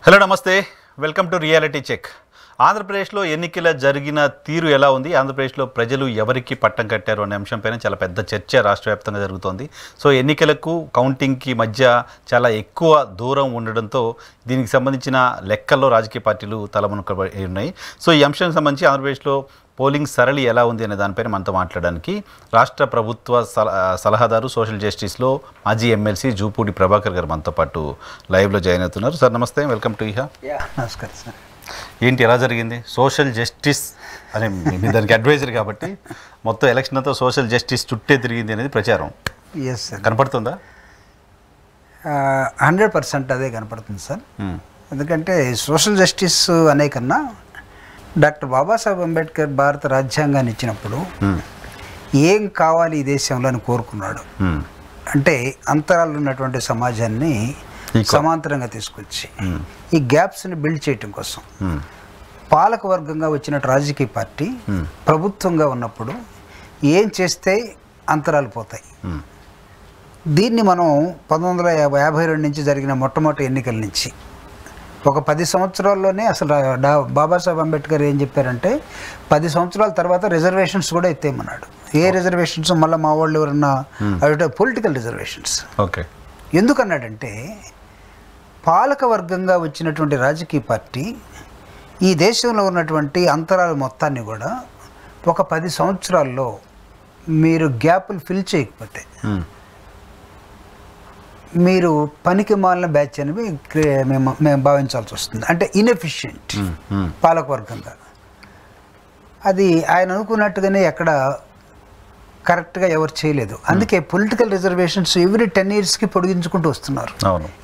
Hello నమస్తే, welcome to reality check. ఆంధ్రప్రదేశ్లో ఎన్నికల జరిగిన తీరు ఎలా ఉంది, ఆంధ్రప్రదేశ్లో ప్రజలు ఎవరికి పట్టం కట్టారు అనే అంశంపైన చాలా పెద్ద చర్చ రాష్ట్ర వ్యాప్తంగా జరుగుతోంది. సో ఎన్నికలకు కౌంటింగ్కి మధ్య చాలా ఎక్కువ దూరం ఉండడంతో దీనికి సంబంధించిన లెక్కల్లో రాజకీయ పార్టీలు తలమునకబడి ఉన్నాయి. సో ఈ అంశానికి సంబంధించి ఆంధ్రప్రదేశ్లో పోలింగ్ సరళి ఎలా ఉంది అనే దానిపైన మనతో మాట్లాడడానికి రాష్ట్ర ప్రభుత్వ సలహాదారు సోషల్ జస్టిస్లో మాజీ ఎమ్మెల్సీ జూపూడి ప్రభాకర్ గారు మనతో పాటు లైవ్లో జాయిన్ అవుతున్నారు. సార్ నమస్తే, వెల్కమ్ టు ఇహా. నమస్కారం సార్. ఏంటి ఎలా జరిగింది? సోషల్ జస్టిస్ అనే మీ దానికి అడ్వైజర్ కాబట్టి మొత్తం ఎలక్షన్ అంతా సోషల్ జస్టిస్ చుట్టే తిరిగింది అనేది ప్రచారం. ఎస్ సార్, కనపడుతుందా? 100% అదే కనపడుతుంది సార్. ఎందుకంటే సోషల్ జస్టిస్ అనే కన్నా డాక్టర్ బాబాసాహెబ్ అంబేద్కర్ భారత రాజ్యాంగాన్ని ఇచ్చినప్పుడు ఏం కావాలి ఈ దేశంలో అని కోరుకున్నాడు. అంటే అంతరాలు ఉన్నటువంటి సమాజాన్ని సమాంతరంగా తీసుకొచ్చి ఈ గ్యాప్స్ని బిల్డ్ చేయటం కోసం పాలక వర్గంగా వచ్చిన రాజకీయ పార్టీ ప్రభుత్వంగా ఉన్నప్పుడు ఏం చేస్తే అంతరాలు పోతాయి. దీన్ని మనం 1952 నుంచి జరిగిన మొట్టమొదటి ఎన్నికల నుంచి ఒక 10 సంవత్సరాల్లోనే అసలు బాబాసాహెబ్ అంబేద్కర్ ఏం చెప్పారంటే 10 సంవత్సరాల తర్వాత రిజర్వేషన్స్ కూడా ఎత్తేయమన్నాడు. ఏ రిజర్వేషన్స్? మళ్ళీ మా వాళ్ళు ఎవరన్నా అవి పొలిటికల్ రిజర్వేషన్స్. ఓకే. ఎందుకన్నాడంటే పాలక వర్గంగా వచ్చినటువంటి రాజకీయ పార్టీ ఈ దేశంలో ఉన్నటువంటి అంతరాల మొత్తాన్ని కూడా ఒక 10 సంవత్సరాల్లో మీరు గ్యాప్లు ఫిల్ చేయకపోతే మీరు పనికి మాలిన బ్యాచ్ అని మేము భావించాల్సి వస్తుంది. అంటే ఇన్ఎఫిషియెంట్ పాలకవర్గంగా. అది ఆయన అనుకున్నట్టుగానే ఎక్కడ కరెక్ట్గా ఎవరు చేయలేదు. అందుకే పొలిటికల్ రిజర్వేషన్స్ ఎవ్రీ 10 yearsకి పొడిగించుకుంటూ వస్తున్నారు.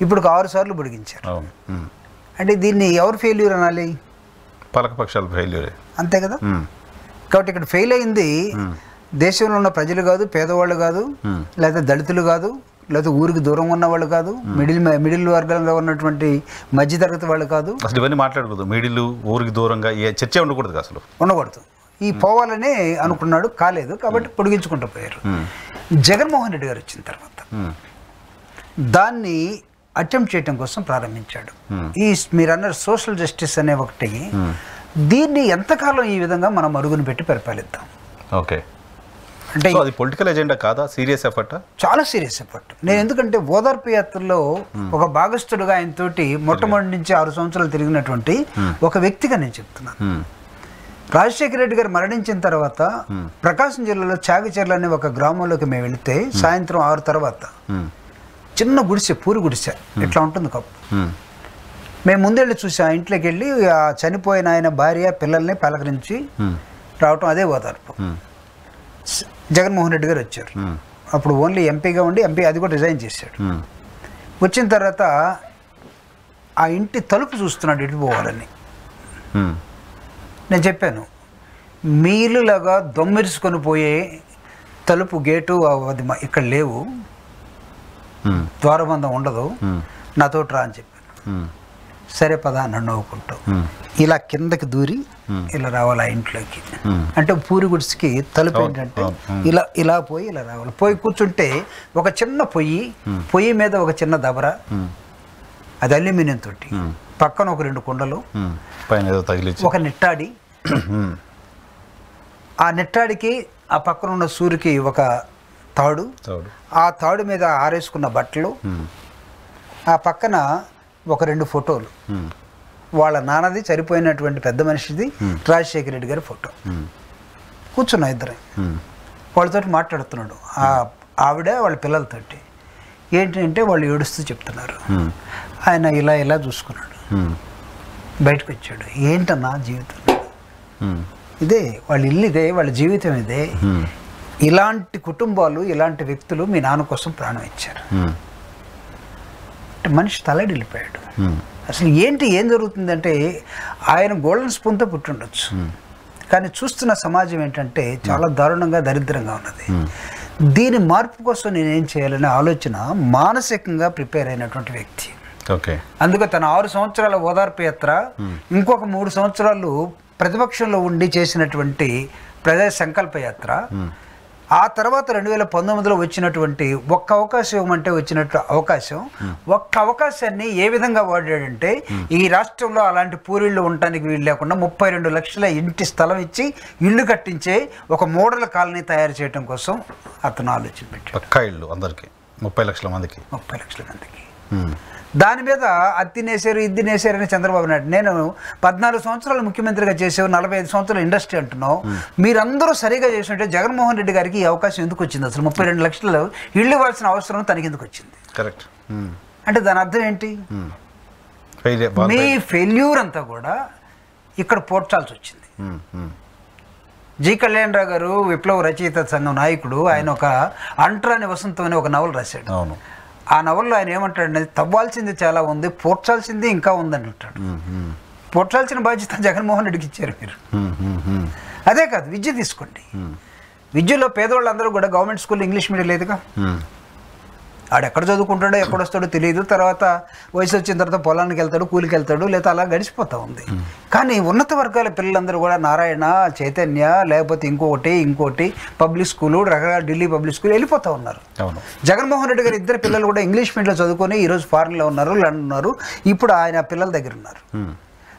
ఇప్పుడు 6 సార్లు పొడిగించారు. అంటే దీన్ని ఎవరు ఫెయిల్యూర్ అనాలి? పాలకపక్షాలు ఫెయిల్యూర్, అంతే కదా. కాబట్టి ఇక్కడ ఫెయిల్ అయింది దేశంలో ఉన్న ప్రజలు కాదు, పేదవాళ్ళు కాదు, లేదా దళితులు కాదు, లేదా ఊరికి దూరం ఉన్న వాళ్ళు కాదు, మిడిల్ వర్గంలో ఉన్నటువంటి మధ్యతరగతి వాళ్ళు కాదు. అసలు ఇవన్నీ మాట్లాడకూడదు. మిడిల్, ఊరికి దూరంగా చర్చ ఉండకూడదు, అసలు ఉండకూడదు. ఈ పోవాలనే అనుకున్నాడు, కాలేదు. కాబట్టి పొడిగించుకుంటూ పోయారు. జగన్మోహన్ రెడ్డి గారు వచ్చిన తర్వాత దాన్ని అటెంప్ట్ చేయడం కోసం ప్రారంభించాడు. ఈ మీరు అన్నారు సోషల్ జస్టిస్ అనే ఒకటి, దీన్ని ఎంతకాలం ఈ విధంగా మనం అరుగును పెట్టి పరిపాలిద్దాం. ఓకే. అంటే అది పొలిటికల్ ఎజెండా కాదా? సీరియస్ ఎఫర్ట్, చాలా సీరియస్ ఎఫర్ట్. నేను ఎందుకంటే ఓదార్పు యాత్రలో ఒక భాగస్థుడుగా ఆయనతోటి మొట్టమొదటి నుంచి 6 సంవత్సరాలు తిరిగినటువంటి ఒక వ్యక్తిగా నేను చెప్తున్నాను. రాజశేఖర రెడ్డి గారు మరణించిన తర్వాత ప్రకాశం జిల్లాలో చాగిచెర్ల అనే ఒక గ్రామంలోకి మేము వెళితే సాయంత్రం 6 తర్వాత చిన్న గుడిసె, పూరి గుడిసె ఇట్లా ఉంటుంది కప్పు. మేము ముందెళ్ళి చూసాం. ఇంట్లోకి వెళ్ళి ఆ చనిపోయిన ఆయన భార్య పిల్లల్ని పలకరించి రావటం, అదే ఓదార్పు. జగన్మోహన్ రెడ్డి గారు వచ్చారు. అప్పుడు ఓన్లీ ఎంపీగా ఉండి అది కూడా రిజైన్ చేశాడు. వచ్చిన తర్వాత ఆ ఇంటి తలుపు చూస్తున్నాడు ఇటు పోవాలని. నేను చెప్పాను, మీ ఇల్లులాగా దొమ్మిరుసుకొని పోయే తలుపు గేటు అది ఇక్కడ లేవు, ద్వారబంధం ఉండదు, నాతోటి రా అని చెప్పాను. సరే పదా అన్నాడు నవ్వుకుంటూ. ఇలా కిందకి దూరి ఇలా రావాలి ఆ ఇంట్లోకి. అంటే పూరి గుడిసికి తలుపు ఏంటంటే ఇలా పోయి ఇలా రావాలి. పోయి కూర్చుంటే ఒక చిన్న పొయ్యి మీద ఒక చిన్న దబర, అది అల్యూమినియం తోటి, పక్కన ఒక 2 కుండలు, ఒక నెట్టాడి, ఆ నెట్టాడికి ఆ పక్కన ఉన్న సూర్యుకి ఒక తాడు, ఆ తాడు మీద ఆరేసుకున్న బట్టలు, ఆ పక్కన ఒక 2 ఫోటోలు, వాళ్ళ నాన్నది చనిపోయినటువంటి పెద్ద మనిషిది, రాజశేఖర రెడ్డి గారి ఫోటో. కూర్చున్నా ఇద్దరు, వాళ్ళతో మాట్లాడుతున్నాడు. ఆవిడ వాళ్ళ పిల్లలతోటి. ఏంటంటే వాళ్ళు ఏడుస్తూ చెప్తున్నారు. ఆయన ఇలా చూసుకున్నాడు, బయటకు వచ్చాడు. ఏంటన్నా జీవితం ఇదే, వాళ్ళ ఇల్లు ఇదే, వాళ్ళ జీవితం ఇదే, ఇలాంటి కుటుంబాలు, ఇలాంటి వ్యక్తులు మీ నాన్న కోసం ప్రాణం ఇచ్చారు. మనిషి తలడిల్లిపోయాడు. అసలు ఏం జరుగుతుందంటే ఆయన గోల్డెన్ స్పూన్తో పుట్టుండొచ్చు, కానీ చూస్తున్న సమాజం ఏంటంటే చాలా దారుణంగా, దరిద్రంగా ఉన్నది. దీని మార్పు కోసం నేనేం చేయాలనే ఆలోచన మానసికంగా ప్రిపేర్ అయినటువంటి వ్యక్తి. అందుకే తన 6 సంవత్సరాల ఓదార్పు యాత్ర, ఇంకొక 3 సంవత్సరాలు ప్రతిపక్షంలో ఉండి చేసినటువంటి ప్రజా సంకల్ప యాత్ర, ఆ తర్వాత 2019లో వచ్చినటువంటి ఒక్క అవకాశం ఇవ్వమంటే వచ్చినట్టు అవకాశం, ఒక్క అవకాశాన్ని ఏ విధంగా వాడాడంటే ఈ రాష్ట్రంలో అలాంటి పూరిళ్ళు ఉండటానికి వీలు లేకుండా 32 లక్షల ఇంటి స్థలం ఇచ్చి ఇల్లు కట్టించే ఒక మోడల్ కాలనీ తయారు చేయడం కోసం అతను ఆలోచన పెట్టాడు. పక్కా ఇళ్ళు అందరికి 30 లక్షల మందికి. దాని మీద అది తినేశారు ఇది తినేశారు అని చంద్రబాబు నాయుడు, నేను 14 సంవత్సరాలు ముఖ్యమంత్రిగా చేసావు, 45 సంవత్సరాలు ఇండస్ట్రీ అంటున్నావు, మీరందరూ సరిగా చేస్తుంటే జగన్మోహన్ రెడ్డి గారికి ఈ అవకాశం ఎందుకు వచ్చింది? అసలు 32 లక్షలు ఇళ్ళు ఇవ్వాల్సిన అవసరం తనకి ఎందుకు వచ్చింది? కరెక్ట్. అంటే దాని అర్థం ఏంటి? మీ ఫెయిల్యూర్ అంతా కూడా ఇక్కడ పోడ్చాల్సి వచ్చింది. జి కళ్యాణరావు గారు విప్లవ రచయిత సంఘం నాయకుడు, ఆయన ఒక అంట్రాని వసంతం అని ఒక నవల రాశాడు. అవును. ఆ నవల్లో ఆయన ఏమంటాడు, తవ్వాల్సింది చాలా ఉంది, పోడ్చాల్సింది ఇంకా ఉందని అంటాడు. పోడ్చాల్సిన బాధ్యత జగన్మోహన్ రెడ్డికి ఇచ్చారు మీరు. అదే కాదు, విద్య తీసుకోండి. విద్యలో పేదవాళ్ళందరూ కూడా గవర్నమెంట్ స్కూల్లో ఇంగ్లీష్ మీడియం లేదుగా. ఆడు ఎక్కడ చదువుకుంటాడో ఎక్కడొస్తాడో తెలియదు, తర్వాత వయసు వచ్చిన తర్వాత పొలానికి వెళ్తాడు, కూలికి వెళ్తాడు, లేదా అలా గడిచిపోతూ ఉంది. కానీ ఉన్నత వర్గాల పిల్లలందరూ కూడా నారాయణ, చైతన్య, లేకపోతే ఇంకోటి పబ్లిక్ స్కూలు, రకరకాల ఢిల్లీ పబ్లిక్ స్కూల్ వెళ్ళిపోతూ ఉన్నారు. జగన్మోహన్ రెడ్డి గారు ఇద్దరు పిల్లలు కూడా ఇంగ్లీష్ మీడియంలో చదువుకొని ఈరోజు ఫారెన్లో ఉన్నారు, లండన్ ఉన్నారు, ఇప్పుడు ఆయన పిల్లల దగ్గర ఉన్నారు.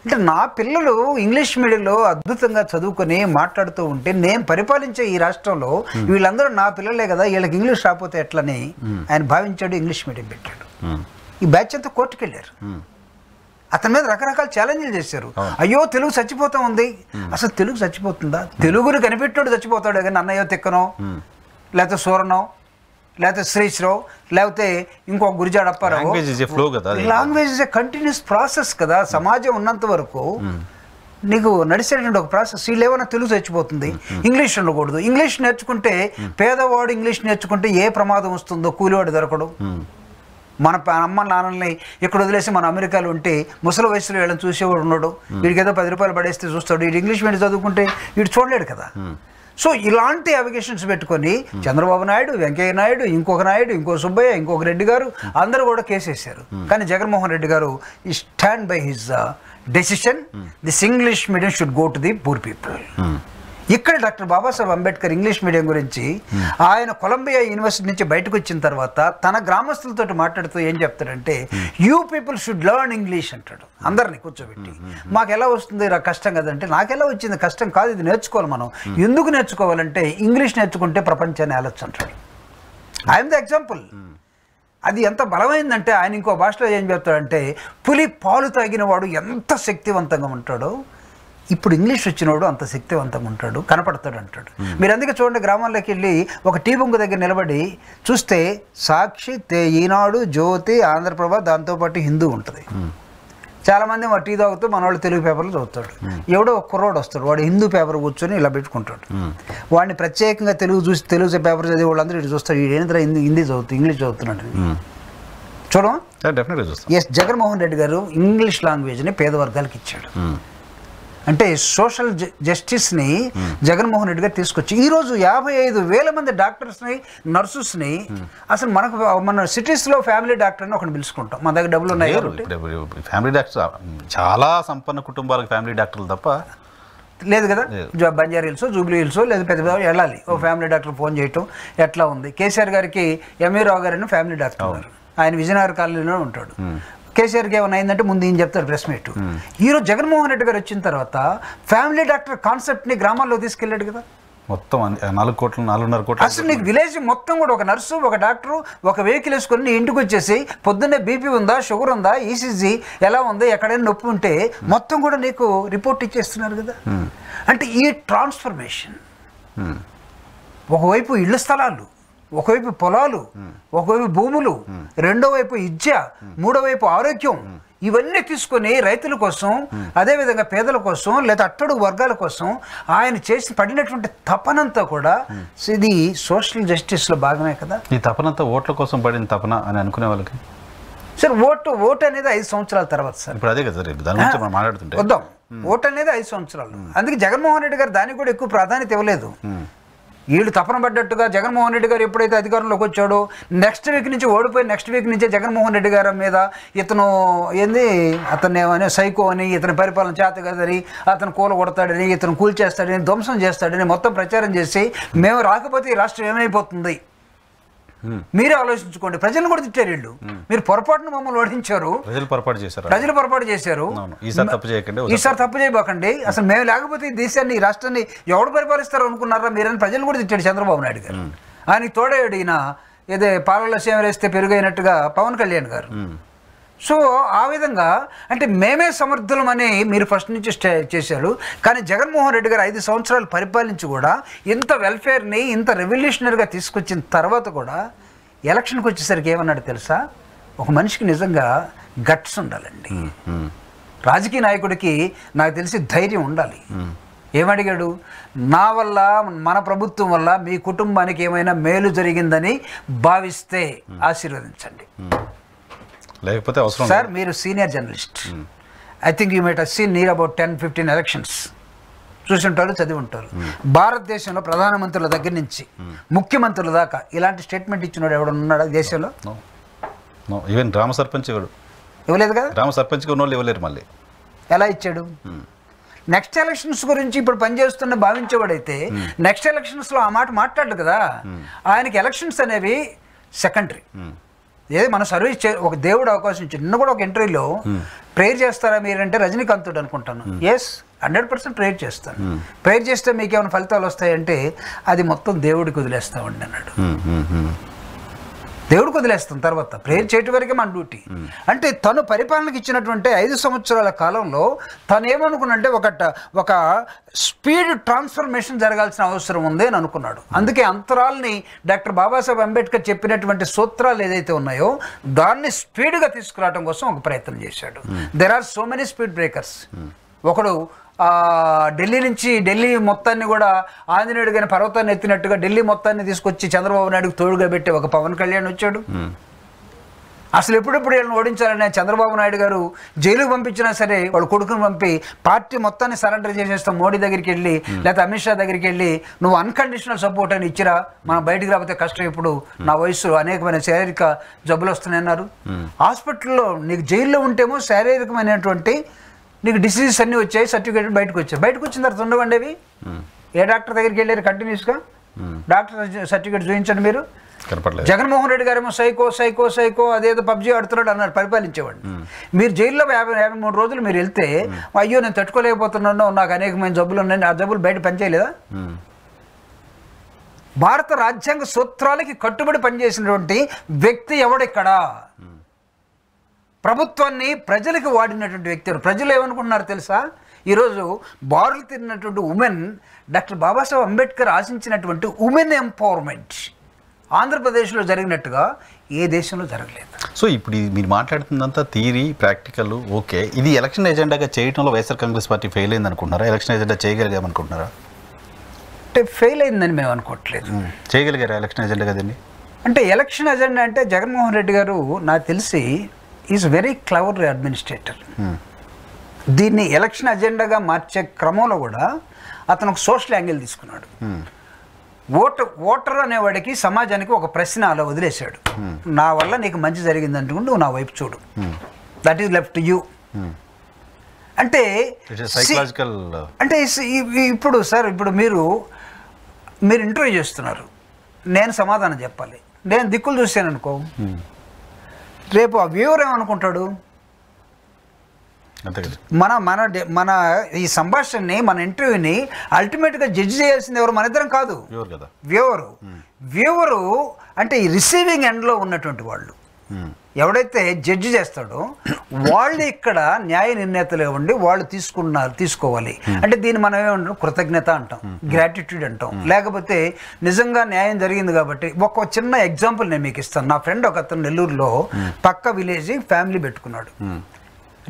అంటే నా పిల్లలు ఇంగ్లీష్ మీడియంలో అద్భుతంగా చదువుకొని మాట్లాడుతూ ఉంటే నేను పరిపాలించే ఈ రాష్ట్రంలో వీళ్ళందరూ నా పిల్లలే కదా, వీళ్ళకి ఇంగ్లీష్ రాకపోతే ఎట్లని ఆయన భావించాడు, ఇంగ్లీష్ మీడియం పెట్టాడు. ఈ బ్యాచ్ అంతా కోర్టుకు వెళ్ళారు, అతని మీద రకరకాల ఛాలెంజ్లు చేశారు. అయ్యో తెలుగు చచ్చిపోతా ఉంది, అసలు తెలుగు చచ్చిపోతుందా? తెలుగుని కనిపెట్టాడు చచ్చిపోతాడు కానీ అన్నయ్యో తిక్కనో, లేకపోతే సూరనో, లేకపోతే శ్రీశ్రావు, లేకపోతే ఇంకో Gurajada Apparao. Language is a continuous process కదా. సమాజం ఉన్నంత వరకు నీకు నడిచేటువంటి ఒక ప్రాసెస్. వీళ్ళు ఏమైనా తెలుగు చచ్చిపోతుంది, ఇంగ్లీష్ ఉండకూడదు. ఇంగ్లీష్ నేర్చుకుంటే పేదవాడు ఇంగ్లీష్ నేర్చుకుంటే ఏ ప్రమాదం వస్తుందో, కూలివాడు దొరకడు. మన అమ్మ నాన్నల్ని ఇక్కడ వదిలేసి మన అమెరికాలో ఉంటే ముసలి వయసులో వీళ్ళని చూసేవాడు ఉన్నాడు, వీడికి ఏదో 10 రూపాయలు పడేస్తే చూస్తాడు, వీడు ఇంగ్లీష్ మీడియం చదువుకుంటే వీడు చూడలేడు కదా. సో ఇలాంటి అలిగేషన్స్ పెట్టుకొని చంద్రబాబు నాయుడు, వెంకయ్య నాయుడు, ఇంకొక నాయుడు, ఇంకో సుబ్బయ్య, ఇంకొక రెడ్డి గారు అందరూ కూడా కేసేశారు. కానీ జగన్మోహన్ రెడ్డి గారు ఈ stand by his decision, this English medium should go to the poor people. ఇక్కడ doctor Babasaheb Ambedkar English medium గురించి ఆయన కొలంబియా యూనివర్సిటీ నుంచి బయటకు వచ్చిన తర్వాత తన గ్రామస్తులతో మాట్లాడుతూ ఏం చెప్తాడంటే, you people should learn English అంటాడు అందరినీ కూర్చోబెట్టి. మాకు ఎలా వస్తుంది కష్టం కదంటే, నాకెలా వచ్చింది కష్టం కాదు, ఇది నేర్చుకోవాలి మనం. ఎందుకు నేర్చుకోవాలంటే ఇంగ్లీష్ నేర్చుకుంటే ప్రపంచాన్ని ఆలోచన అంటాడు. I'm the example. అది ఎంత బలమైందంటే ఆయన ఇంకో భాషలో ఏం చెప్తాడంటే, పులి పాలు తాగిన వాడు ఎంత శక్తివంతంగా ఉంటాడో ఇప్పుడు ఇంగ్లీష్ వచ్చినవాడు అంత శక్తివంతంగా ఉంటాడు, కనపడతాడు అంటాడు. మీరు అందుకే చూడండి, గ్రామాల్లోకి వెళ్ళి ఒక టీ బొంగు దగ్గర నిలబడి చూస్తే సాక్షి, ఈనాడు, జ్యోతి, ఆంధ్రప్రభ, దాంతోపాటు హిందూ ఉంటుంది. చాలామంది మా టీ తాగుతూ మన వాళ్ళు తెలుగు పేపర్లు చదువుతాడు. ఎవడో ఒక కుర్రోడు వస్తాడు, వాడు హిందూ పేపర్ కూర్చొని ఇలా పెట్టుకుంటాడు. వాడిని ప్రత్యేకంగా తెలుగు పేపర్ చదివే వాళ్ళందరూ ఇటు చూస్తాడు, వీడు ఏంద్రా హిందీ చదువుతూ ఇంగ్లీష్ చదువుతున్నాడు. చూడమా? ఎస్, జగన్మోహన్ రెడ్డి గారు ఇంగ్లీష్ లాంగ్వేజ్ని పేద వర్గాలకు ఇచ్చాడు. అంటే సోషల్ జస్టిస్ని జగన్మోహన్ రెడ్డి గారు తీసుకొచ్చి ఈరోజు 55,000 మంది డాక్టర్స్ని, నర్సెస్ని, అసలు మన సిటీస్లో ఫ్యామిలీ డాక్టర్ అని ఒకటి పిలుచుకుంటాం. మన దగ్గర డబ్బులు ఉన్నాయి. ఫ్యామిలీ డాక్టర్ చాలా సంపన్న కుటుంబాలకు ఫ్యామిలీ డాక్టర్లు తప్ప లేదు కదా. బంజారా హిల్స్, జూబ్లీ హిల్స్, లేదా పెద్ద వెళ్ళాలి ఓ ఫ్యామిలీ డాక్టర్ ఫోన్ చేయటం ఎట్లా ఉంది. కేసీఆర్ గారికి ఎంఏ రావు గారు ఫ్యామిలీ డాక్టర్ గారు, ఆయన విజయనగర కాలనీలో ఉంటాడు. కేసీఆర్కి ఏమైనా అయిందంటే ముందు ఈయన చెప్తారు ప్రెస్ మీట్. ఈరోజు జగన్మోహన్ రెడ్డి గారు వచ్చిన తర్వాత ఫ్యామిలీ డాక్టర్ కాన్సెప్ట్ని గ్రామాల్లో తీసుకెళ్ళాడు కదా. మొత్తం 4 కోట్లు 4.5 కోట్లు. అసలు నీకు విలేజ్ మొత్తం కూడా ఒక నర్సు, ఒక డాక్టరు, ఒక వెహికల్ వేసుకొని నీ ఇంటికి వచ్చేసి పొద్దున్నే బీపీ ఉందా, షుగర్ ఉందా, ఈసీజీ ఎలా ఉంది, ఎక్కడైనా నొప్పి ఉంటే మొత్తం కూడా నీకు రిపోర్ట్ ఇచ్చేస్తున్నారు కదా. అంటే ఈ ట్రాన్స్ఫర్మేషన్, ఒకవైపు ఇళ్ల స్థలాలు, ఒకవైపు పొలాలు, ఒకవైపు భూములు, రెండో వైపు విద్య, మూడో వైపు ఆరోగ్యం, ఇవన్నీ తీసుకొని రైతుల కోసం, అదేవిధంగా పేదల కోసం, లేదా అట్టడుగు వర్గాల కోసం ఆయన చేసి పడినటువంటి తపనంతా కూడా ఇది సోషల్ జస్టిస్లో భాగమే కదా. ఈ తపనంతా ఓట్ల కోసం పడిన తపన అని అనుకునే వాళ్ళకి సార్, ఓటు అనేది 5 సంవత్సరాల తర్వాత సార్. ఇప్పుడు అదే కదా సార్, దాని గురించి మనం మాట్లాడుతుంటే వద్దాం. ఓటు అనేది 5 సంవత్సరాలు. అందుకే జగన్మోహన్ రెడ్డి గారు దానికి కూడా ఎక్కువ ప్రాధాన్యత ఇవ్వలేదు. వీళ్ళు తపన పడ్డట్టుగా జగన్మోహన్ రెడ్డి గారు ఎప్పుడైతే అధికారంలోకి వచ్చాడో నెక్స్ట్ వీక్ నుంచి ఓడిపోయి నెక్స్ట్ వీక్ నుంచే జగన్మోహన్ రెడ్డి గారి మీద ఇతను అతన్ని ఏమని సైకో అని, ఇతని పరిపాలన చేత కదని, అతను కూల కొడతాడని, ఇతను కూల్చేస్తాడని, ధ్వంసం చేస్తాడని మొత్తం ప్రచారం చేసి మేము రాకపోతే ఈ రాష్ట్రం ఏమైపోతుంది మీరే ఆలోచించుకోండి. ప్రజలను కూడా తిట్టారు వీళ్ళు. మీరు పొరపాటును మమ్మల్ని ఓడించారు, ప్రజలు పొరపాటు చేశారు, ఈసారి తప్పు చేయబోకండి, అసలు మేము లేకపోతే ఈ దేశాన్ని ఈ రాష్ట్రాన్ని ఎవడు పరిపాలిస్తారో అనుకున్నారా మీరని ప్రజలు కూడా తిట్టాడు చంద్రబాబు నాయుడు గారు. ఆయనకి తోడేడు ఈయన ఏదే పాలలో సేవ వేస్తే పెరుగైనట్టుగా పవన్ కళ్యాణ్ గారు. సో ఆ విధంగా అంటే మేమే సమర్థులమని మీరు ఫస్ట్ నుంచి చేశారు. కానీ జగన్మోహన్ రెడ్డి గారు 5 సంవత్సరాలు పరిపాలించి కూడా ఇంత వెల్ఫేర్ని ఇంత రెవల్యూషనరీగా తీసుకొచ్చిన తర్వాత కూడా ఎలక్షన్కి వచ్చేసరికి ఏమన్నాడు తెలుసా? ఒక మనిషికి నిజంగా గట్స్ ఉండాలండి, రాజకీయ నాయకుడికి నాకు తెలిసి ధైర్యం ఉండాలి. ఏమడిగాడు? నా వల్ల మన ప్రభుత్వం వల్ల మీ కుటుంబానికి ఏమైనా మేలు జరిగిందని భావిస్తే ఆశీర్వదించండి. లేకపోతే అవసరం సార్ మీరు senior journalist, I think you might seen near about 10-15 elections చూసి ఉంటారు, చదివి ఉంటారు. భారతదేశంలో ప్రధానమంత్రుల దగ్గర నుంచి ముఖ్యమంత్రుల దాకా ఇలాంటి స్టేట్మెంట్ ఇచ్చినాడు ఎవడన్నా ఉన్నాడా దేశంలో? ఈవెన్ గ్రామ సర్పంచ్ ఇవ్వలేదు కదా. గ్రామ సర్పంచ్కి ఉన్న వాళ్ళు ఇవ్వలేరు. మళ్ళీ ఎలా ఇచ్చాడు? నెక్స్ట్ ఎలక్షన్స్ గురించి ఇప్పుడు పనిచేస్తున్న భావించేవాడైతే నెక్స్ట్ ఎలక్షన్స్లో ఆ మాట మాట్లాడదు కదా. ఆయనకి ఎలక్షన్స్ అనేవి సెకండరీ. ఏది మన సర్వీస్ ఒక దేవుడు అవకాశం ఇచ్చి నిన్న కూడా ఒక ఇంటర్వ్యూలో ప్రేయర్ చేస్తారా మీరంటే రజనీకాంతుడు అనుకుంటాను. ఎస్, 100% ప్రేయర్ చేస్తాను. ప్రేయర్ చేస్తే మీకు ఏమైనా ఫలితాలు వస్తాయంటే అది మొత్తం దేవుడికి వదిలేస్తామండి అన్నాడు. దేవుడికి వదిలేస్తాం, తర్వాత ప్రేయర్ చేయటం వరకే మన డ్యూటీ. అంటే తను పరిపాలనకి ఇచ్చినటువంటి 5 సంవత్సరాల కాలంలో తను ఏమనుకున్నంటే ఒక స్పీడ్ ట్రాన్స్ఫర్మేషన్ జరగాల్సిన అవసరం ఉంది అని అనుకున్నాడు. అందుకే అంతరాల్ని డాక్టర్ బాబాసాహెబ్ అంబేద్కర్ చెప్పినటువంటి సూత్రాలు ఏదైతే ఉన్నాయో దాన్ని స్పీడ్గా తీసుకురావడం కోసం ఒక ప్రయత్నం చేశాడు. There are so many speed breakers. ఒకడు ఢిల్లీ మొత్తాన్ని కూడా ఆంజనేయుడు గారి పర్వతాన్ని ఎత్తినట్టుగా ఢిల్లీ మొత్తాన్ని తీసుకొచ్చి చంద్రబాబు నాయుడుకి తోడుగా పెట్టి ఒక పవన్ కళ్యాణ్ వచ్చాడు. అసలు ఎప్పుడెప్పుడు వీళ్ళని ఓడించాలనే చంద్రబాబు నాయుడు గారు జైలుకు పంపించినా సరే వాడు కొడుకుని పంపి పార్టీ మొత్తాన్ని సరెండర్ చేసేస్తాం మోడీ దగ్గరికి వెళ్ళి లేకపోతే అమిత్ షా దగ్గరికి వెళ్ళి నువ్వు అన్కండిషనల్ సపోర్ట్ అని ఇచ్చిరా, మనం బయటికి రాకపోతే కష్టం, ఇప్పుడు నా వయసు అనేకమైన శారీరక జబ్బులు వస్తున్నాయన్నారు. హాస్పిటల్లో నీకు జైల్లో ఉంటేమో శారీరకమైనటువంటి నీకు డిసీజెస్ అన్నీ వచ్చాయి, సర్టిఫికేట్ బయటకు వచ్చిన తర్వాత ఉండవండి అవి. ఏ డాక్టర్ దగ్గరికి వెళ్ళారు కంటిన్యూస్గా? డాక్టర్ సర్టిఫికేట్ చూపించండి మీరు. జగన్మోహన్ రెడ్డి గారేమో సైకో అదేదో పబ్జీ ఆడుతున్నాడు అన్నారు పరిపాలించేవాడు. మీరు జైల్లో 53 రోజులు మీరు వెళ్తే అయ్యో నేను తట్టుకోలేకపోతున్నాను, నాకు అనేకమైన జబ్బులు ఉన్నాయి, ఆ జబ్బులు బయట పనిచేయలేదా? భారత రాజ్యాంగ సూత్రాలకి కట్టుబడి పనిచేసినటువంటి వ్యక్తి ఎవడెక్కడా? ప్రభుత్వాన్ని ప్రజలకు వాడినటువంటి వ్యక్తి. ప్రజలు ఏమనుకుంటున్నారు తెలుసా? ఈరోజు బారులు తిరిగినటువంటి ఉమెన్, డాక్టర్ బాబాసాహెబ్ అంబేద్కర్ ఆశించినటువంటి ఉమెన్ ఎంపవర్మెంట్ ఆంధ్రప్రదేశ్లో జరిగినట్టుగా ఏ దేశంలో జరగలేదు. సో ఇప్పుడు మీరు మాట్లాడుతుందంతా థియరీ, ప్రాక్టికల్ ఓకే. ఇది ఎలక్షన్ ఎజెండాగా చేయడంలో వైఎస్ఆర్ కాంగ్రెస్ పార్టీ ఫెయిల్ అయింది అనుకుంటున్నారా? ఎలక్షన్ ఎజెండా చేయగలిగామనుకుంటున్నారా? అంటే ఫెయిల్ అయిందని మేము అనుకోవట్లేదు. చేయగలిగారా ఎలక్షన్ ఎజెండా కదండి? అంటే ఎలక్షన్ ఎజెండా అంటే జగన్మోహన్ రెడ్డి గారు నాకు తెలిసి ఈజ్ వెరీ క్లవర్ అడ్మినిస్ట్రేటర్. దీన్ని ఎలక్షన్ అజెండాగా మార్చే క్రమంలో కూడా అతను ఒక సోషల్ యాంగిల్ తీసుకున్నాడు. ఓటర్ అనేవాడికి సమాజానికి ఒక ప్రశ్న అలా వదిలేశాడు. నా వల్ల నీకు మంచి జరిగింది అంటూ నువ్వు నా వైపు చూడు, దట్ ఈస్ లెఫ్ట్ యూ. అంటే అంటే ఇప్పుడు సార్ ఇప్పుడు మీరు ఇంటర్వ్యూ చేస్తున్నారు, నేను సమాధానం చెప్పాలి. నేను దిక్కులు చూశాను అనుకో, రేపు ఆ వ్యూవర్ ఏమనుకుంటాడు? మన మన మన ఈ సంభాషణని మన ఇంటర్వ్యూని అల్టిమేట్గా జడ్జి చేయాల్సింది ఎవరు? మన ఇద్దరం కాదు, వ్యూవరు. అంటే ఈ రిసీవింగ్ ఎండ్లో ఉన్నటువంటి వాళ్ళు ఎవడైతే జడ్జి చేస్తాడో వాళ్ళు ఇక్కడ న్యాయ నిర్ణేతలు ఇవ్వండి, వాళ్ళు తీసుకోవాలి. అంటే దీన్ని మనం ఏమంటాం? కృతజ్ఞత అంటాం, గ్రాటిట్యూడ్ అంటాం. లేకపోతే నిజంగా న్యాయం జరిగింది కాబట్టి ఒక చిన్న ఎగ్జాంపుల్ నేను మీకు ఇస్తాను. నా ఫ్రెండ్ ఒక అతను నెల్లూరులో పక్క విలేజ్ ఫ్యామిలీ పెట్టుకున్నాడు.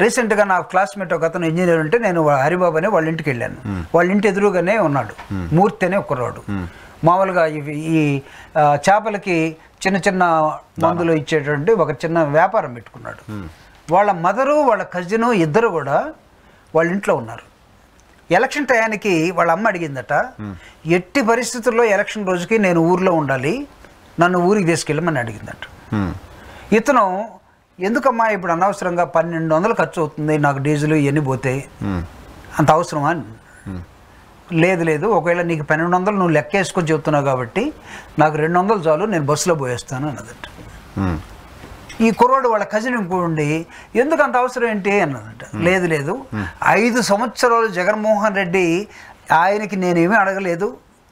రీసెంట్గా నా క్లాస్మేట్ ఒక అతను ఇంజనీర్ ఉంటే నేను హరిబాబు అనే వాళ్ళ ఇంటికి వెళ్ళాను. వాళ్ళ ఇంటి ఎదురుగానే ఉన్నాడు మూర్తి అనే ఒకరాడు. మామూలుగా ఈ చేపలకి చిన్న చిన్న మందులు ఇచ్చేటువంటి ఒక చిన్న వ్యాపారం పెట్టుకున్నాడు. వాళ్ళ మదరు వాళ్ళ కజిను ఇద్దరు కూడా వాళ్ళ ఇంట్లో ఉన్నారు. ఎలక్షన్ టయానికి వాళ్ళ అమ్మ అడిగిందట, ఎట్టి పరిస్థితుల్లో ఎలక్షన్ రోజుకి నేను ఊర్లో ఉండాలి, నన్ను ఊరికి తీసుకెళ్ళమని అడిగిందట. ఇతను ఎందుకమ్మా ఇప్పుడు అనవసరంగా 1200 ఖర్చు అవుతుంది, నాకు డీజిల్ ఇవన్నీ పోతాయి, అంత అవసరమా? లేదు, ఒకవేళ నీకు 1200 నువ్వు లెక్క వేసుకొని చెప్తున్నావు కాబట్టి నాకు 200 చాలు, నేను బస్సులో పోయేస్తాను అన్నదట. ఈ కుర్రోడు వాళ్ళ కజిన్ ఇంకోండి, ఎందుకు అంత అవసరం ఏంటి అన్నదట. లేదు 5 సంవత్సరాలు జగన్మోహన్ రెడ్డి ఆయనకి నేనేమీ అడగలేదు,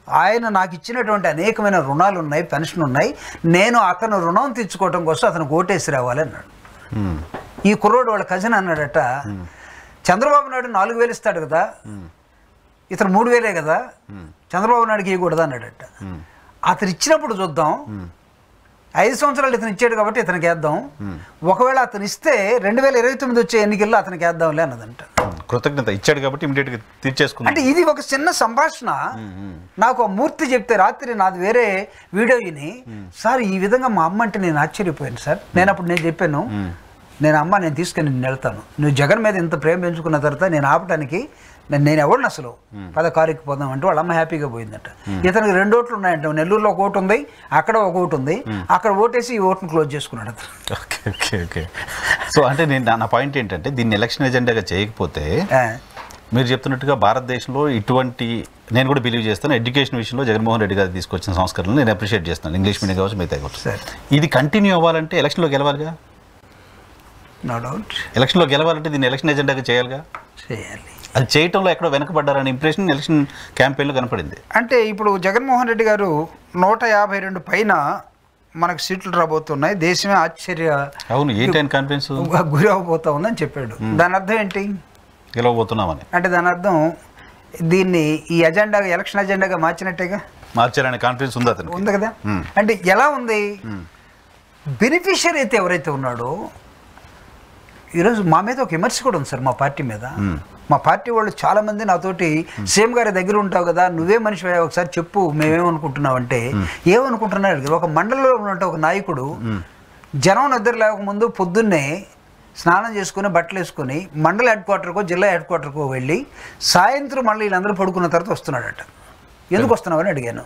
ఆయన నాకు ఇచ్చినటువంటి అనేకమైన రుణాలు ఉన్నాయి, పెన్షన్ ఉన్నాయి, నేను అతను రుణం తీర్చుకోవడం కోసం అతను ఓటేసి రావాలి అన్నాడు. ఈ కుర్రోడు వాళ్ళ కజిన్ అన్నాడట, చంద్రబాబు నాయుడు 4000 ఇస్తాడు కదా, ఇతను 3000 కదా, చంద్రబాబు నాయుడుకి ఇవ్వకూడదు అన్నాడట. అతను ఇచ్చినప్పుడు చూద్దాం, 5 సంవత్సరాలు ఇతను ఇచ్చాడు కాబట్టి ఇతనికి వేద్దాం, ఒకవేళ అతను ఇస్తే 2029 వచ్చే ఎన్నికల్లో అతనికి వేద్దాంలే అన్నదంట. కృతజ్ఞత ఇచ్చాడు కాబట్టి ఇమీడియట్గా తీర్చేసుకున్నాం. అంటే ఇది ఒక చిన్న సంభాషణ. నాకు ఆ మూర్తి చెప్తే రాత్రి నాది వేరే వీడియో విని, సార్ ఈ విధంగా మా అమ్మ అంటే నేను ఆశ్చర్యపోయాను సార్. నేను చెప్పాను, నేను తీసుకొని నేను వెళ్తాను, నువ్వు జగన్ మీద ఇంత ప్రేమ పెంచుకున్న తర్వాత నేను ఆపడానికి నేను ఎవరిని అసలు కారుకి పోదాం అంటే వాళ్ళ అమ్మ హ్యాపీగా పోయిందట. ఇతనికి 2 ఓట్లు ఉన్నాయంట, నెల్లూరులో ఒక ఓటు ఉంది, అక్కడ ఒక ఓటు ఉంది, అక్కడ ఓటేసి ఈ ఓటును క్లోజ్ చేసుకున్నాడు అతను. ఓకే. సో అంటే నా పాయింట్ ఏంటంటే, దీన్ని ఎలక్షన్ ఎజెండాగా చేయకపోతే మీరు చెప్తున్నట్టుగా భారతదేశంలో ఇటువంటి, నేను కూడా బిలీవ్ చేస్తాను, ఎడ్యుకేషన్ విషయంలో జగన్మోహన్ రెడ్డి గారు తీసుకొచ్చిన సంస్కరణలు నేను అప్రిషియేట్ చేస్తాను, ఇంగ్లీష్ మీడియం కావచ్చు, మిగతా కావచ్చు. ఇది కంటిన్యూ అవ్వాలంటే ఎలక్షన్లో గెలవాలిగా. నో డౌట్ ఎలక్షన్లో గెలవాలంటే దీన్ని ఎలక్షన్ ఎజెండాగా చేయాలిగా. చేయాలి. అది చేయటంలో ఎక్కడో వెనకబడ్డారనే ఇంప్రెషన్ ఎలక్షన్ క్యాంపెయిన్లో కనపడింది. అంటే ఇప్పుడు జగన్మోహన్ రెడ్డి గారు 152 పైన మనకు సీట్లు రాబోతున్నాయి, దేశమే అవును ఏంటి కాన్ఫిడెన్స్ గురి అవబోతా ఉందని చెప్పాడు. దాని అర్థం ఏంటి? గెలవబోతున్నామని. అంటే దాని అర్థం దీన్ని ఈ ఎజెండాగా, ఎలక్షన్ ఎజెండాగా మార్చినట్టేగా. మార్చారనే కాన్ఫిడెన్స్ ఉంది అతను, ఉంది కదా. అంటే ఎలా ఉంది, బెనిఫిషియరీ అయితే ఎవరైతే ఉన్నాడో, ఈరోజు మా మీద ఒక విమర్శ కూడా ఉంది సార్, మా పార్టీ మీద. మా పార్టీ వాళ్ళు చాలామంది నాతోటి సీఎం గారి దగ్గర ఉంటావు కదా, నువ్వే మనిషి ఒకసారి చెప్పు మేమేమనుకుంటున్నావు అంటే, ఏమనుకుంటున్నాడు, ఒక మండలంలో ఉన్నట్టు ఒక నాయకుడు జనం నిద్ర లేకముందు పొద్దున్నే స్నానం చేసుకుని బట్టలు వేసుకొని మండల హెడ్ క్వార్టర్కో జిల్లా హెడ్ క్వార్టర్కో వెళ్ళి సాయంత్రం మళ్ళీ వీళ్ళందరూ పడుకున్న తర్వాత వస్తున్నాడట. ఎందుకు వస్తున్నావని అడిగాను.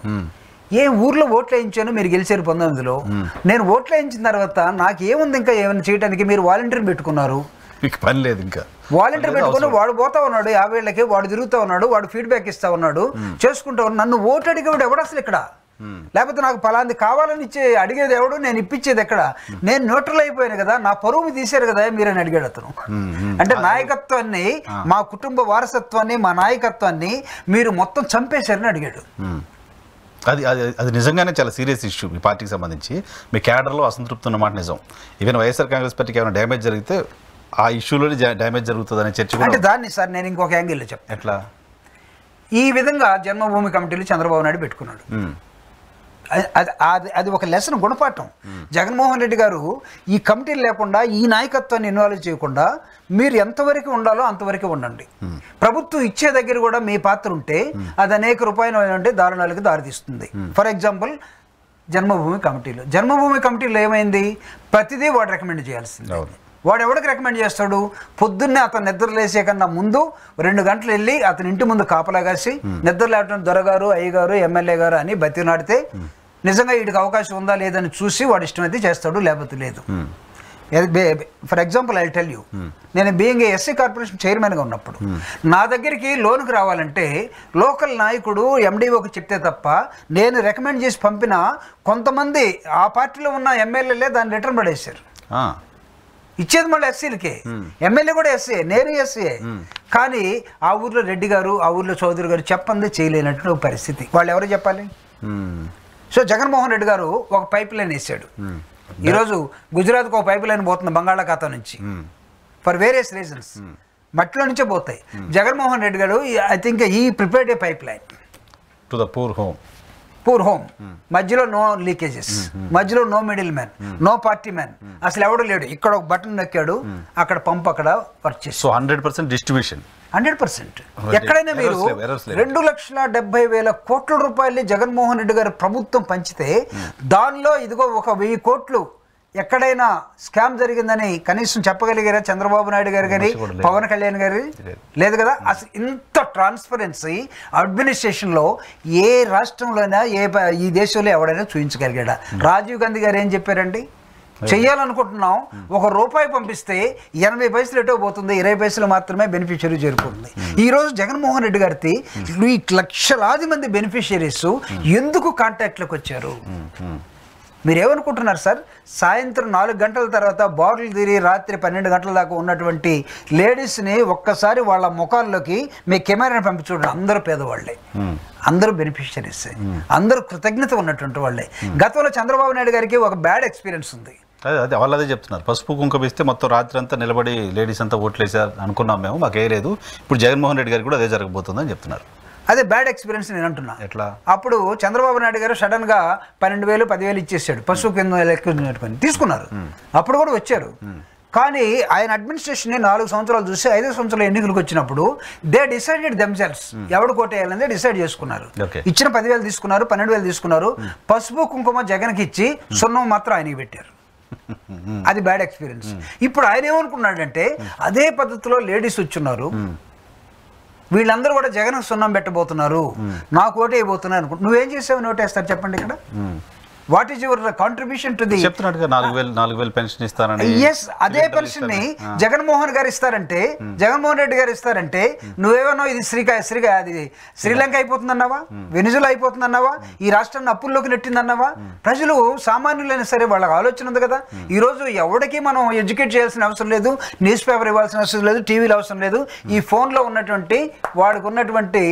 ఊర్లో ఓట్లు వేయించాను, మీరు గెలిచారు 19లో, నేను ఓట్లు వేయించిన తర్వాత నాకు ఏముంది ఇంకా ఏమైనా చేయడానికి, మీరు వాలంటీర్ని పెట్టుకున్నారు, మీకు పని లేదు, ఇంకా వాలంటీర్ పెట్టుకుని వాడు పోతా ఉన్నాడు, 50 ఏళ్ళకి వాడు తిరుగుతూ ఉన్నాడు, వాడు ఫీడ్బ్యాక్ ఇస్తా ఉన్నాడు, చేసుకుంటా ఉన్నాడు. నన్ను ఓటు అడిగేవాడు ఎవడు అసలు ఇక్కడ? లేకపోతే నాకు ఫలాంది కావాలని అడిగేది ఎవడు, నేను ఇప్పించేది ఎక్కడ? నేను న్యూట్రల్ అయిపోయాను కదా, నా పరువు తీశారు కదా మీరని అడిగాడు అతను. అంటే నాయకత్వాన్ని, మా కుటుంబ వారసత్వాన్ని, మా నాయకత్వాన్ని మీరు మొత్తం చంపేశారని అడిగాడు. అది నిజంగానే చాలా సీరియస్ ఇష్యూ మీ పార్టీకి సంబంధించి. మీ క్యాడర్లో అసంతృప్తి ఉన్నమాట నిజం. ఈవెన్ వైఎస్ఆర్ కాంగ్రెస్ పార్టీకి ఏమైనా డ్యామేజ్ జరిగితే ఆ ఇష్యూలోనే డ్యామేజ్ జరుగుతుందనే చర్చ. అంటే దాన్ని సార్ నేను ఇంకొక యాంగిల్లో చెప్తాను. ఎట్లా? ఈ విధంగా జన్మభూమి కమిటీలు చంద్రబాబు నాయుడు పెట్టుకున్నాడు. అది ఒక లెసన్, గుణపాఠం. జగన్మోహన్ రెడ్డి గారు ఈ కమిటీలు లేకుండా, ఈ నాయకత్వాన్ని ఇన్వాల్వ్ చేయకుండా మీరు ఎంతవరకు ఉండాలో అంతవరకు ఉండండి. ప్రభుత్వం ఇచ్చే దగ్గర కూడా మీ పాత్ర ఉంటే అది అనేక రూపాయలు దారుణాలకు దారితీస్తుంది. ఫర్ ఎగ్జాంపుల్ జన్మభూమి కమిటీలో ఏమైంది, ప్రతిదీ వాడు రికమెండ్ చేయాల్సింది. వాడు ఎవరికి రికమెండ్ చేస్తాడు? పొద్దున్నే అతను నిద్ర లేసే కన్నా ముందు 2 గంటలు వెళ్ళి అతని ఇంటి ముందు కాపలా కాసి, నిద్ర లేవడం దొరగారు, అయ్యగారు, ఎమ్మెల్యే గారు అని బతినాడితే నిజంగా వీడికి అవకాశం ఉందా లేదని చూసి వాడు ఇష్టమైతే చేస్తాడు, లేకపోతే లేదు. For example I tell you, నేను బీయింగ్ ఎస్సీ కార్పొరేషన్ చైర్మన్గా ఉన్నప్పుడు నా దగ్గరికి లోన్కి రావాలంటే లోకల్ నాయకుడు ఎండిఓకి చెప్తే తప్ప, నేను రికమెండ్ చేసి పంపిన కొంతమంది ఆ పార్టీలో ఉన్న ఎమ్మెల్యేలే దాన్ని రిటర్న్ పడేశారు. ఇచ్చేది మళ్ళీ ఎస్సీలకే, ఎమ్మెల్యే కూడా ఎస్సీ, నేను ఎస్సీ. కానీ ఆ ఊర్లో రెడ్డి గారు, ఆ ఊర్లో చౌదరి గారు చెప్పంది చేయలేనట్టు పరిస్థితి. వాళ్ళు ఎవరు చెప్పాలి? సో జగన్మోహన్ రెడ్డి గారు ఒక పైప్ లైన్ వేసాడు. ఈరోజు గుజరాత్కి ఒక పైప్ లైన్ పోతుంది బంగాళాఖాతం నుంచి, ఫర్ వేరియస్ రీజన్స్, మట్టిలో నుంచే పోతాయి. జగన్మోహన్ రెడ్డి గారు ఐ థింక్ ఈ prepared a pipeline to the poor home. మధ్యలో నో లీకేజెస్, మధ్యలో no middle man, no party man, అసలు ఎవడు లేడు. ఇక్కడ ఒక బటన్ నొక్కాడు, అక్కడ పంప్ అక్కడ వర్క్ చేసి. So 100% distribution, 100%. ఎక్కడైనా మీరు 2,70,000 కోట్ల రూపాయలు జగన్మోహన్ రెడ్డి గారి ప్రభుత్వం పంచితే దానిలో ఇదిగో ఒక 1000 కోట్లు ఎక్కడైనా స్కామ్ జరిగిందని కనీసం చెప్పగలిగారా చంద్రబాబు నాయుడు గారు కానీ, పవన్ కళ్యాణ్ గారు? లేదు కదా. అసలు ఇంత ట్రాన్స్పరెన్సీ అడ్మినిస్ట్రేషన్లో ఏ రాష్ట్రంలోనైనా ఈ దేశంలో ఎవడైనా చూపించగలిగాడా? రాజీవ్ గాంధీ గారు ఏం చెప్పారండి? చెయ్యాలనుకుంటున్నాం, ₹1 పంపిస్తే 80 పైసలు ఎటో పోతుంది, 20 పైసలు మాత్రమే బెనిఫిషియరీ చేరుకుంటుంది. ఈరోజు జగన్మోహన్ రెడ్డి గారికి ఈ లక్షలాది మంది బెనిఫిషియరీస్ ఎందుకు కాంటాక్ట్లోకి వచ్చారు? మీరేమనుకుంటున్నారు సార్? సాయంత్రం 4 గంటల తర్వాత బాటిల్ తీరి రాత్రి 12 గంటల దాకా ఉన్నటువంటి లేడీస్ని ఒక్కసారి వాళ్ళ ముఖాల్లోకి మీ కెమెరాని పంపి చూడండి, అందరూ పేదవాళ్ళే, అందరూ బెనిఫిషియరీస్, అందరూ కృతజ్ఞత ఉన్నటువంటి వాళ్ళే. గతంలో చంద్రబాబు నాయుడు గారికి ఒక బ్యాడ్ ఎక్స్పీరియన్స్ ఉంది. అదే వాళ్ళు అదే చెప్తున్నారు, పసుపు కుంకుమ ఇస్తే మొత్తం రాత్రి అంతా నిలబడి లేడీస్ అంతా ఓట్లేసారు అనుకున్నాం మేము, మాకు వేయలేదు. ఇప్పుడు జగన్మోహన్ రెడ్డి గారికి కూడా అదే జరగబోతుందని చెప్తున్నారు. అదే బ్యాడ్ ఎక్స్పీరియన్స్ నేను అంటున్నా. ఎట్లా? అప్పుడు చంద్రబాబు నాయుడు గారు సడన్గా 12,000 10,000 ఇచ్చేసాడు, పశువు కింద లెక్క తీసుకున్నారు, అప్పుడు కూడా వచ్చారు. కానీ ఆయన అడ్మినిస్ట్రేషన్ 4 సంవత్సరాలు చూసి 5వ సంవత్సరాలు ఎన్నికలకు వచ్చినప్పుడు దే డిసైడెడ్ దెమ్సెల్వ్స్ ఎవడు కోటేయాలని డిసైడ్ చేసుకున్నారు. ఇచ్చిన 10,000 తీసుకున్నారు, 12,000 తీసుకున్నారు, పసుపు కుంకుమ జగన్కి ఇచ్చి సున్నం మాత్రం ఆయనకి పెట్టారు. అది బ్యాడ్ ఎక్స్పీరియన్స్. ఇప్పుడు ఆయన ఏమనుకున్నాడంటే అదే పద్ధతిలో లేడీస్ వచ్చున్నారు, వీళ్ళందరూ కూడా జగన్ సున్నం పెట్టబోతున్నారు, నాకు ఓటు వేయబోతున్నారు అనుకుంటు. నువ్వేం చేసావు? ఓటేస్తారు చెప్పండి ఇక్కడ. What is your contribution to the? చెప్తున్నాడుగా 4,000 పెన్షన్ ఇస్తారని. ఎస్, అదే పెన్షన్ ని జగన్మోహన్ గారు ఇస్తారంటే, జగన్మోహన్ రెడ్డి గారు ఇస్తారంటే నువ్వేమన్నా ఇది అది శ్రీలంక అయిపోతుందన్నావా, వెనిజులా అయిపోతుందన్నావా, ఈ రాష్ట్రాన్ని అప్పుల్లోకి నెట్టిందన్నావా? ప్రజలు సామాన్యులైనా సరే వాళ్ళకి ఆలోచన ఉంది కదా. ఈరోజు ఎవరికి మనం ఎడ్యుకేట్ చేయాల్సిన అవసరం లేదు, న్యూస్ పేపర్ ఇవ్వాల్సిన అవసరం లేదు, టీవీలో అవసరం లేదు. ఈ ఫోన్లో ఉన్నటువంటి వాడికి ఉన్నటువంటి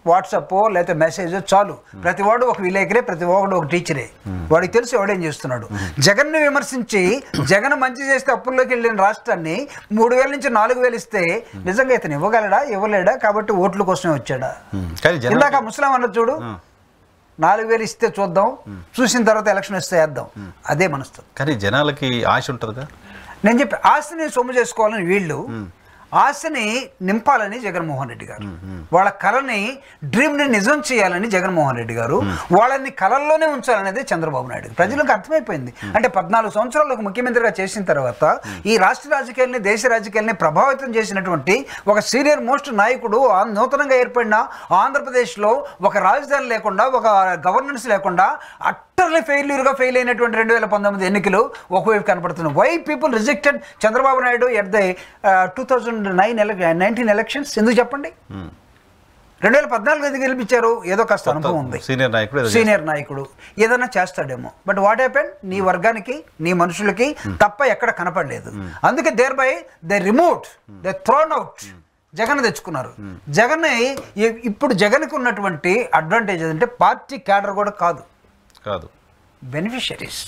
వాట్సాప్ లేకపోతే మెసేజ్ చాలు. ప్రతి వాడు ఒక విలేకరే, ప్రతి వాడు ఒక టీచరే, వాడికి తెలుసు ఎవడేం చేస్తున్నాడు. జగన్ని విమర్శించి జగన్ మంచి చేస్తే అప్పుల్లోకి వెళ్ళిన రాష్ట్రాన్ని 3,000 నుంచి 4,000 ఇస్తే నిజంగా ఇతను ఇవ్వగలడా, ఇవ్వలేడా? కాబట్టి ఓట్ల కోసమే వచ్చాడా? ఇందాక ముస్లిం అన్నది చూడు, 4,000 ఇస్తే చూద్దాం, చూసిన తర్వాత ఎలక్షన్ ఇస్తే వేద్దాం, అదే మనస్తుంది. కానీ జనాలకి ఆశ ఉంటుందిగా. నేను చెప్పి ఆశని సొమ్ము చేసుకోవాలని వీళ్ళు, ఆశని నింపాలని జగన్మోహన్ రెడ్డి గారు, వాళ్ళ కళని డ్రీమ్ని నిజం చేయాలని జగన్మోహన్ రెడ్డి గారు, వాళ్ళని కళల్లోనే ఉంచాలనేది చంద్రబాబు నాయుడు. ప్రజలకు అర్థమైపోయింది. అంటే 14 సంవత్సరాలకు ముఖ్యమంత్రిగా చేసిన తర్వాత ఈ రాష్ట్ర రాజకీయాల్ని, దేశ రాజకీయాల్ని ప్రభావితం చేసినటువంటి ఒక సీనియర్ మోస్ట్ నాయకుడు, నూతనంగా ఏర్పడిన ఆంధ్రప్రదేశ్లో ఒక రాజధాని లేకుండా, ఒక గవర్నెన్స్ లేకుండా అట్టర్లీ ఫెయిల్ అయినటువంటి 2019 ఎన్నికలు ఒకవైపు కనపడుతున్నాయి. Why people rejected Chandrababu Naidu at the 2019 elections? ఎందుకు చెప్పండి? 2014 ఎందుకు గెలిపించారు? ఏదో కాస్త అనుభవం ఉంది, సీనియర్ నాయకుడు ఏదైనా చేస్తాడేమో. But what happen? నీ వర్గానికి, నీ మనుషులకి తప్ప ఎక్కడ కనపడలేదు. అందుకే there by they removed, they thrown out, Jagan తెచ్చుకున్నారు. జగన్ ఇప్పుడు జగన్కి ఉన్నటువంటి అడ్వాంటేజ్ అంటే పార్టీ క్యాడర్ కూడా కాదు, బెనిఫిషరీస్,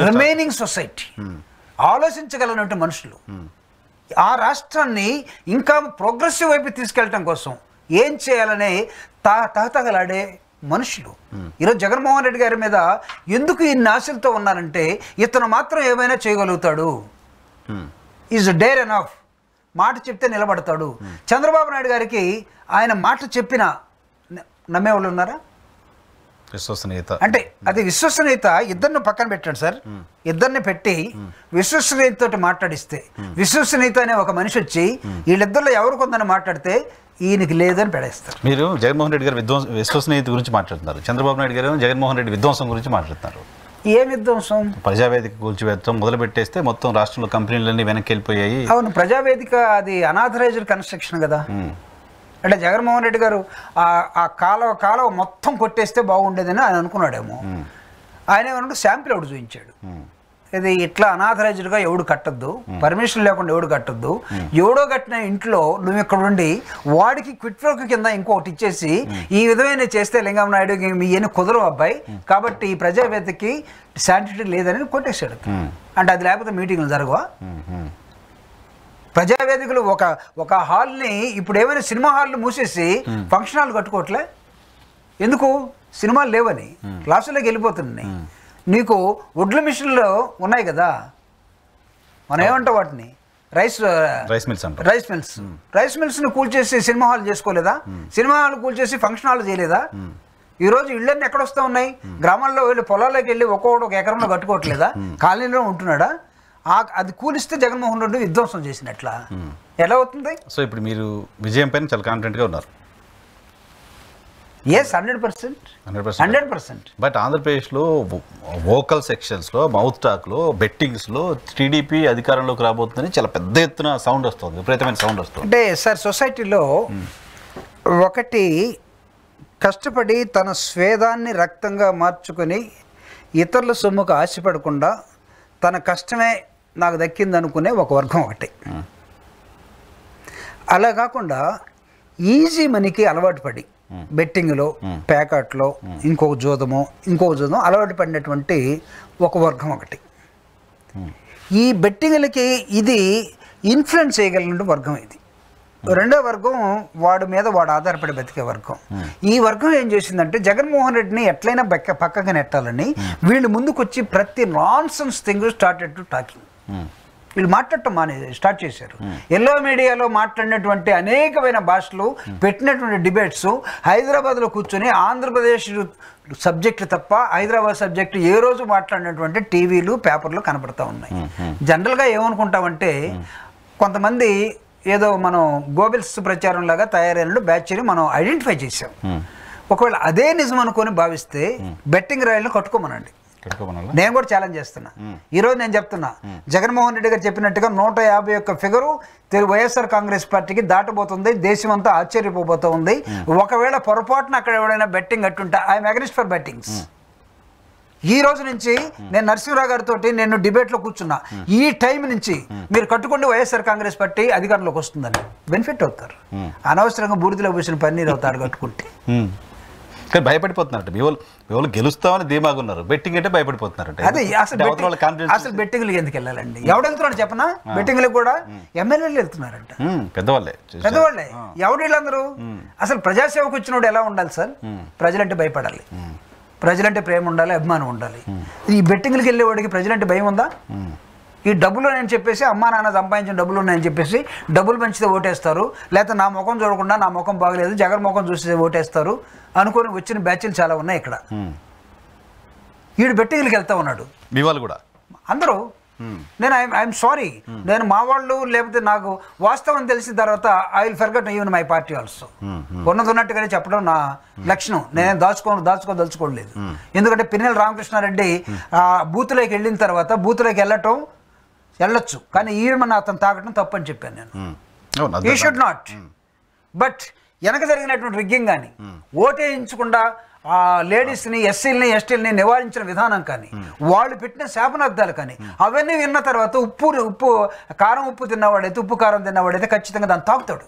రిమైనింగ్ సొసైటీ, ఆలోచించగలిగినటువంటి మనుషులు. ఆ రాష్ట్రాన్ని ఇంకా ప్రోగ్రెసివ్ వైపు తీసుకెళ్ళటం కోసం ఏం చేయాలనే తహతహలాడే మనుషులు. ఈరోజు జగన్మోహన్ రెడ్డి గారి మీద ఎందుకు ఇన్ని ఆశలతో ఉన్నారంటే ఇతను మాత్రం ఏమైనా చేయగలుగుతాడు, ఈజ్ డేర్ ఎనఫ్, మాట చెప్తే నిలబడతాడు. చంద్రబాబు నాయుడు గారికి ఆయన మాట చెప్పిన నమ్మేవాళ్ళు ఉన్నారా? విశ్వసనీయత అంటే అది విశ్వసనీయత. ఇద్దరిని పక్కన పెట్టండి సార్, ఇద్దరిని పెట్టి విశ్వసనీయతతో మాట్లాడిస్తే, విశ్వసనీయత అనే ఒక మనిషి వచ్చి వీళ్ళిద్దరిలో ఎవరు కొందని మాట్లాడితే ఈయనకి లేదని పెడేస్తారు. మీరు జగన్మోహన్ రెడ్డి గారు విశ్వసనీయత గురించి మాట్లాడుతున్నారు, చంద్రబాబు నాయుడు గారు జగన్మోహన్ రెడ్డి విధ్వంసం గురించి మాట్లాడుతున్నారు. ఏ విధ్వంసం? ప్రజావేదిక కూల్చివేయడం మొదలు పెట్టేస్తే మొత్తం రాష్ట్రంలో కంపెనీలన్నీ వెనక్కి వెళ్ళిపోయాయి. అవును, ప్రజావేదిక అది అనాథరైజ్డ్ కన్స్ట్రక్షన్ కదా. అంటే జగన్మోహన్ రెడ్డి గారు ఆ కాలువ మొత్తం కొట్టేస్తే బాగుండేదని ఆయన అనుకున్నాడేమో. ఆయన ఏమన్నా శాంపిల్ ఒకటి చూపించాడు, ఇది ఇట్లా అనాథరైజ్డ్గా ఎవడు కట్టద్దు, పర్మిషన్ లేకుండా ఎవడు కట్టద్దు, ఎవడో కట్టిన ఇంట్లో నువ్వు ఇక్కడ ఉండి వాడికి క్విట్ ప్రోక్ కింద ఇంకొకటి ఇచ్చేసి ఈ విధమైన చేస్తే లింగం నాయుడు మీ ఏమి కుదరవు అబ్బాయి, కాబట్టి ఈ ప్రజావేదికకి శాంటిటీ లేదని కొట్టేశాడు. అంటే అది లేకపోతే మీటింగ్లు జరగవా? ప్రజావేదికలు ఒక హాల్ని ఇప్పుడు ఏమైనా సినిమా హాల్ని మూసేసి ఫంక్షన్ హాల్ కట్టుకోవట్లే ఎందుకు? సినిమాలు లేవని, క్లాసులోకి వెళ్ళిపోతున్నాయి. నీకు వడ్ల మిషన్లు ఉన్నాయి కదా, మనం ఏమంటాం వాటిని, రైస్ మిల్స్ని కూల్చేసి సినిమా హాల్ చేసుకోలేదా? సినిమా హాల్ కూల్చేసి ఫంక్షన్ హాల్ చేయలేదా? ఈరోజు ఇళ్ళన్నీ ఎక్కడొస్తా ఉన్నాయి? గ్రామాల్లో వెళ్ళి పొలాల్లోకి వెళ్ళి ఒక్కొక్కటి 1 ఎకరంలో కట్టుకోవట్లేదా? కాలనీలో ఉంటున్నాడా? అది కూలిస్తే జగన్మోహన్ రెడ్డి విధ్వంసం చేసినట్లా ఎలా అవుతుంది? సో ఇప్పుడు మీరు విజయం పైన చాలా కాన్ఫిడెంట్గా ఉన్నారు. ఎస్ 100%. బట్ ఆంధ్రప్రదేశ్లో వోకల్ సెక్షన్స్లో, మౌత్ టాక్లో, బెట్టింగ్స్లో టీడీపీ అధికారంలోకి రాబోతుందని చాలా పెద్ద ఎత్తున సౌండ్ వస్తుంది, విపరీతమైన సౌండ్ వస్తుంది. అంటే సార్ సొసైటీలో ఒకటి కష్టపడి తన స్వేదాన్ని రక్తంగా మార్చుకొని ఇతరుల సొమ్ముకు ఆశపడకుండా తన కష్టమే నాకు దక్కింది అనుకునే ఒక వర్గం ఒకటి. అలా కాకుండా ఈజీ మనీకి అలవాటు పడి బెట్టింగ్లో, ప్యాకెట్లో ఇంకొక జూదం అలవాటు పడినటువంటి ఒక వర్గం ఒకటి. ఈ బెట్టింగ్లకి ఇది ఇన్ఫ్లుయెన్స్ చేయగలిగిన వర్గం ఇది. రెండో వర్గం వాడి మీద వాడు ఆధారపడి బతికే వర్గం. ఈ వర్గం ఏం చేసిందంటే జగన్మోహన్ రెడ్డిని ఎట్లయినా పక్కగా నెట్టాలని వీళ్ళు ముందుకొచ్చి ప్రతి nonsense thing started to talking. వీళ్ళు మాట్లాడటం స్టార్ట్ చేశారు. ఎల్లో మీడియాలో మాట్లాడినటువంటి అనేకమైన భాషలు పెట్టినటువంటి డిబేట్స్ హైదరాబాద్లో కూర్చొని ఆంధ్రప్రదేశ్ సబ్జెక్టు తప్ప హైదరాబాద్ సబ్జెక్టు ఏ రోజు మాట్లాడినటువంటి టీవీలు, పేపర్లు కనపడతా ఉన్నాయి. జనరల్గా ఏమనుకుంటామంటే కొంతమంది ఏదో మనం గోబెల్స్ ప్రచారం లాగా తయారైన బ్యాచ్ని మనం ఐడెంటిఫై చేసాం. ఒకవేళ అదే నిజం అనుకొని భావిస్తే బెట్టింగ్ రాయలను కట్టుకోమనండి. నేను కూడా ఛాలెంజ్ చేస్తున్నా. ఈరోజు నేను చెప్తున్నా, జగన్మోహన్ రెడ్డి గారు చెప్పినట్టుగా 151 ఫిగరు వైఎస్ఆర్ కాంగ్రెస్ పార్టీకి దాటబోతుంది. దేశం అంతా ఆశ్చర్యపోబోతూ ఉంది. ఒకవేళ పొరపాటున అక్కడ ఎవరైనా బెట్టింగ్ కట్టుంటే ఐఎమ్ అగెన్స్ట్ ఫర్ బెట్టింగ్స్. ఈ రోజు నుంచి నేను నరసింహరావు గారితో నేను డిబేట్లో కూర్చున్నా, ఈ టైం నుంచి మీరు కట్టుకుంటే వైఎస్ఆర్ కాంగ్రెస్ పార్టీ అధికారంలోకి వస్తుందని బెనిఫిట్ అవుతారు. అనవసరంగా బూడిదలో పోసిన పన్నీరు అవుతాడు కట్టుకుంటే. కానీ భయపడిపోతున్నారంట, మీ వాళ్ళు గెలుస్తామని ధీమాగా ఉన్నారు, బెట్టింగ్ అంటే భయపడిపోతున్నారంట. అదే అసలు బెట్టింగ్లకి ఎందుకు వెళ్ళాలండి? ఎవడు వెళ్తున్నాడు చెప్పనా? బెట్టింగ్లకు కూడా ఎమ్మెల్యేలు వెళ్తున్నారంట, పెద్దవాళ్ళే. ఎవడు వీళ్ళందరూ? అసలు ప్రజాసేవకు వచ్చినోడు ఎలా ఉండాలి సార్? ప్రజలంటే భయపడాలి, ప్రజలంటే ప్రేమ ఉండాలి, అభిమానం ఉండాలి. ఈ బెట్టింగ్లకి వెళ్ళేవాడికి ప్రజలంటే భయం ఉందా? ఈ డబ్బులు ఉన్నాయని చెప్పేసి అమ్మా నాన్న సంపాదించిన డబ్బులు ఉన్నాయని చెప్పేసి డబ్బులు పెంచితే ఓటేస్తారు, లేకపోతే నా ముఖం చూడకుండా నా ముఖం బాగలేదు జగన్ ముఖం చూస్తే ఓటేస్తారు అనుకొని వచ్చిన బ్యాచ్లు చాలా ఉన్నాయి ఇక్కడ. వీడు బెట్టింగ్లకి వెళ్తా ఉన్నాడు, మీ వాళ్ళు కూడా అందరూ. నేను ఐఎమ్ సారీ, నేను మా వాళ్ళు లేకపోతే నాకు వాస్తవం తెలిసిన తర్వాత I will forget even my party also. ఉన్నట్టుగానే చెప్పడం నా లక్షణం. నేను దాచుకోదలుచుకోలేదు. ఎందుకంటే పిన్నెల రామకృష్ణారెడ్డి బూత్లోకి వెళ్ళిన తర్వాత బూత్లోకి వెళ్ళొచ్చు, కానీ ఈవెన్ అతను తాగటం తప్పని చెప్పాను నేను. You should not. బట్ వెనక జరిగినటువంటి రిగ్గింగ్ కానీ, ఓటేయించకుండా లేడీస్ని, ఎస్సీలని, ఎస్టీలని నివారించిన విధానం కానీ, వాళ్ళు పెట్టిన శాపనార్థాలు కానీ అవన్నీ విన్న తర్వాత కారం ఉప్పు తిన్నవాడైతే, ఉప్పు కారం తిన్నవాడైతే ఖచ్చితంగా దాన్ని తాగుతాడు.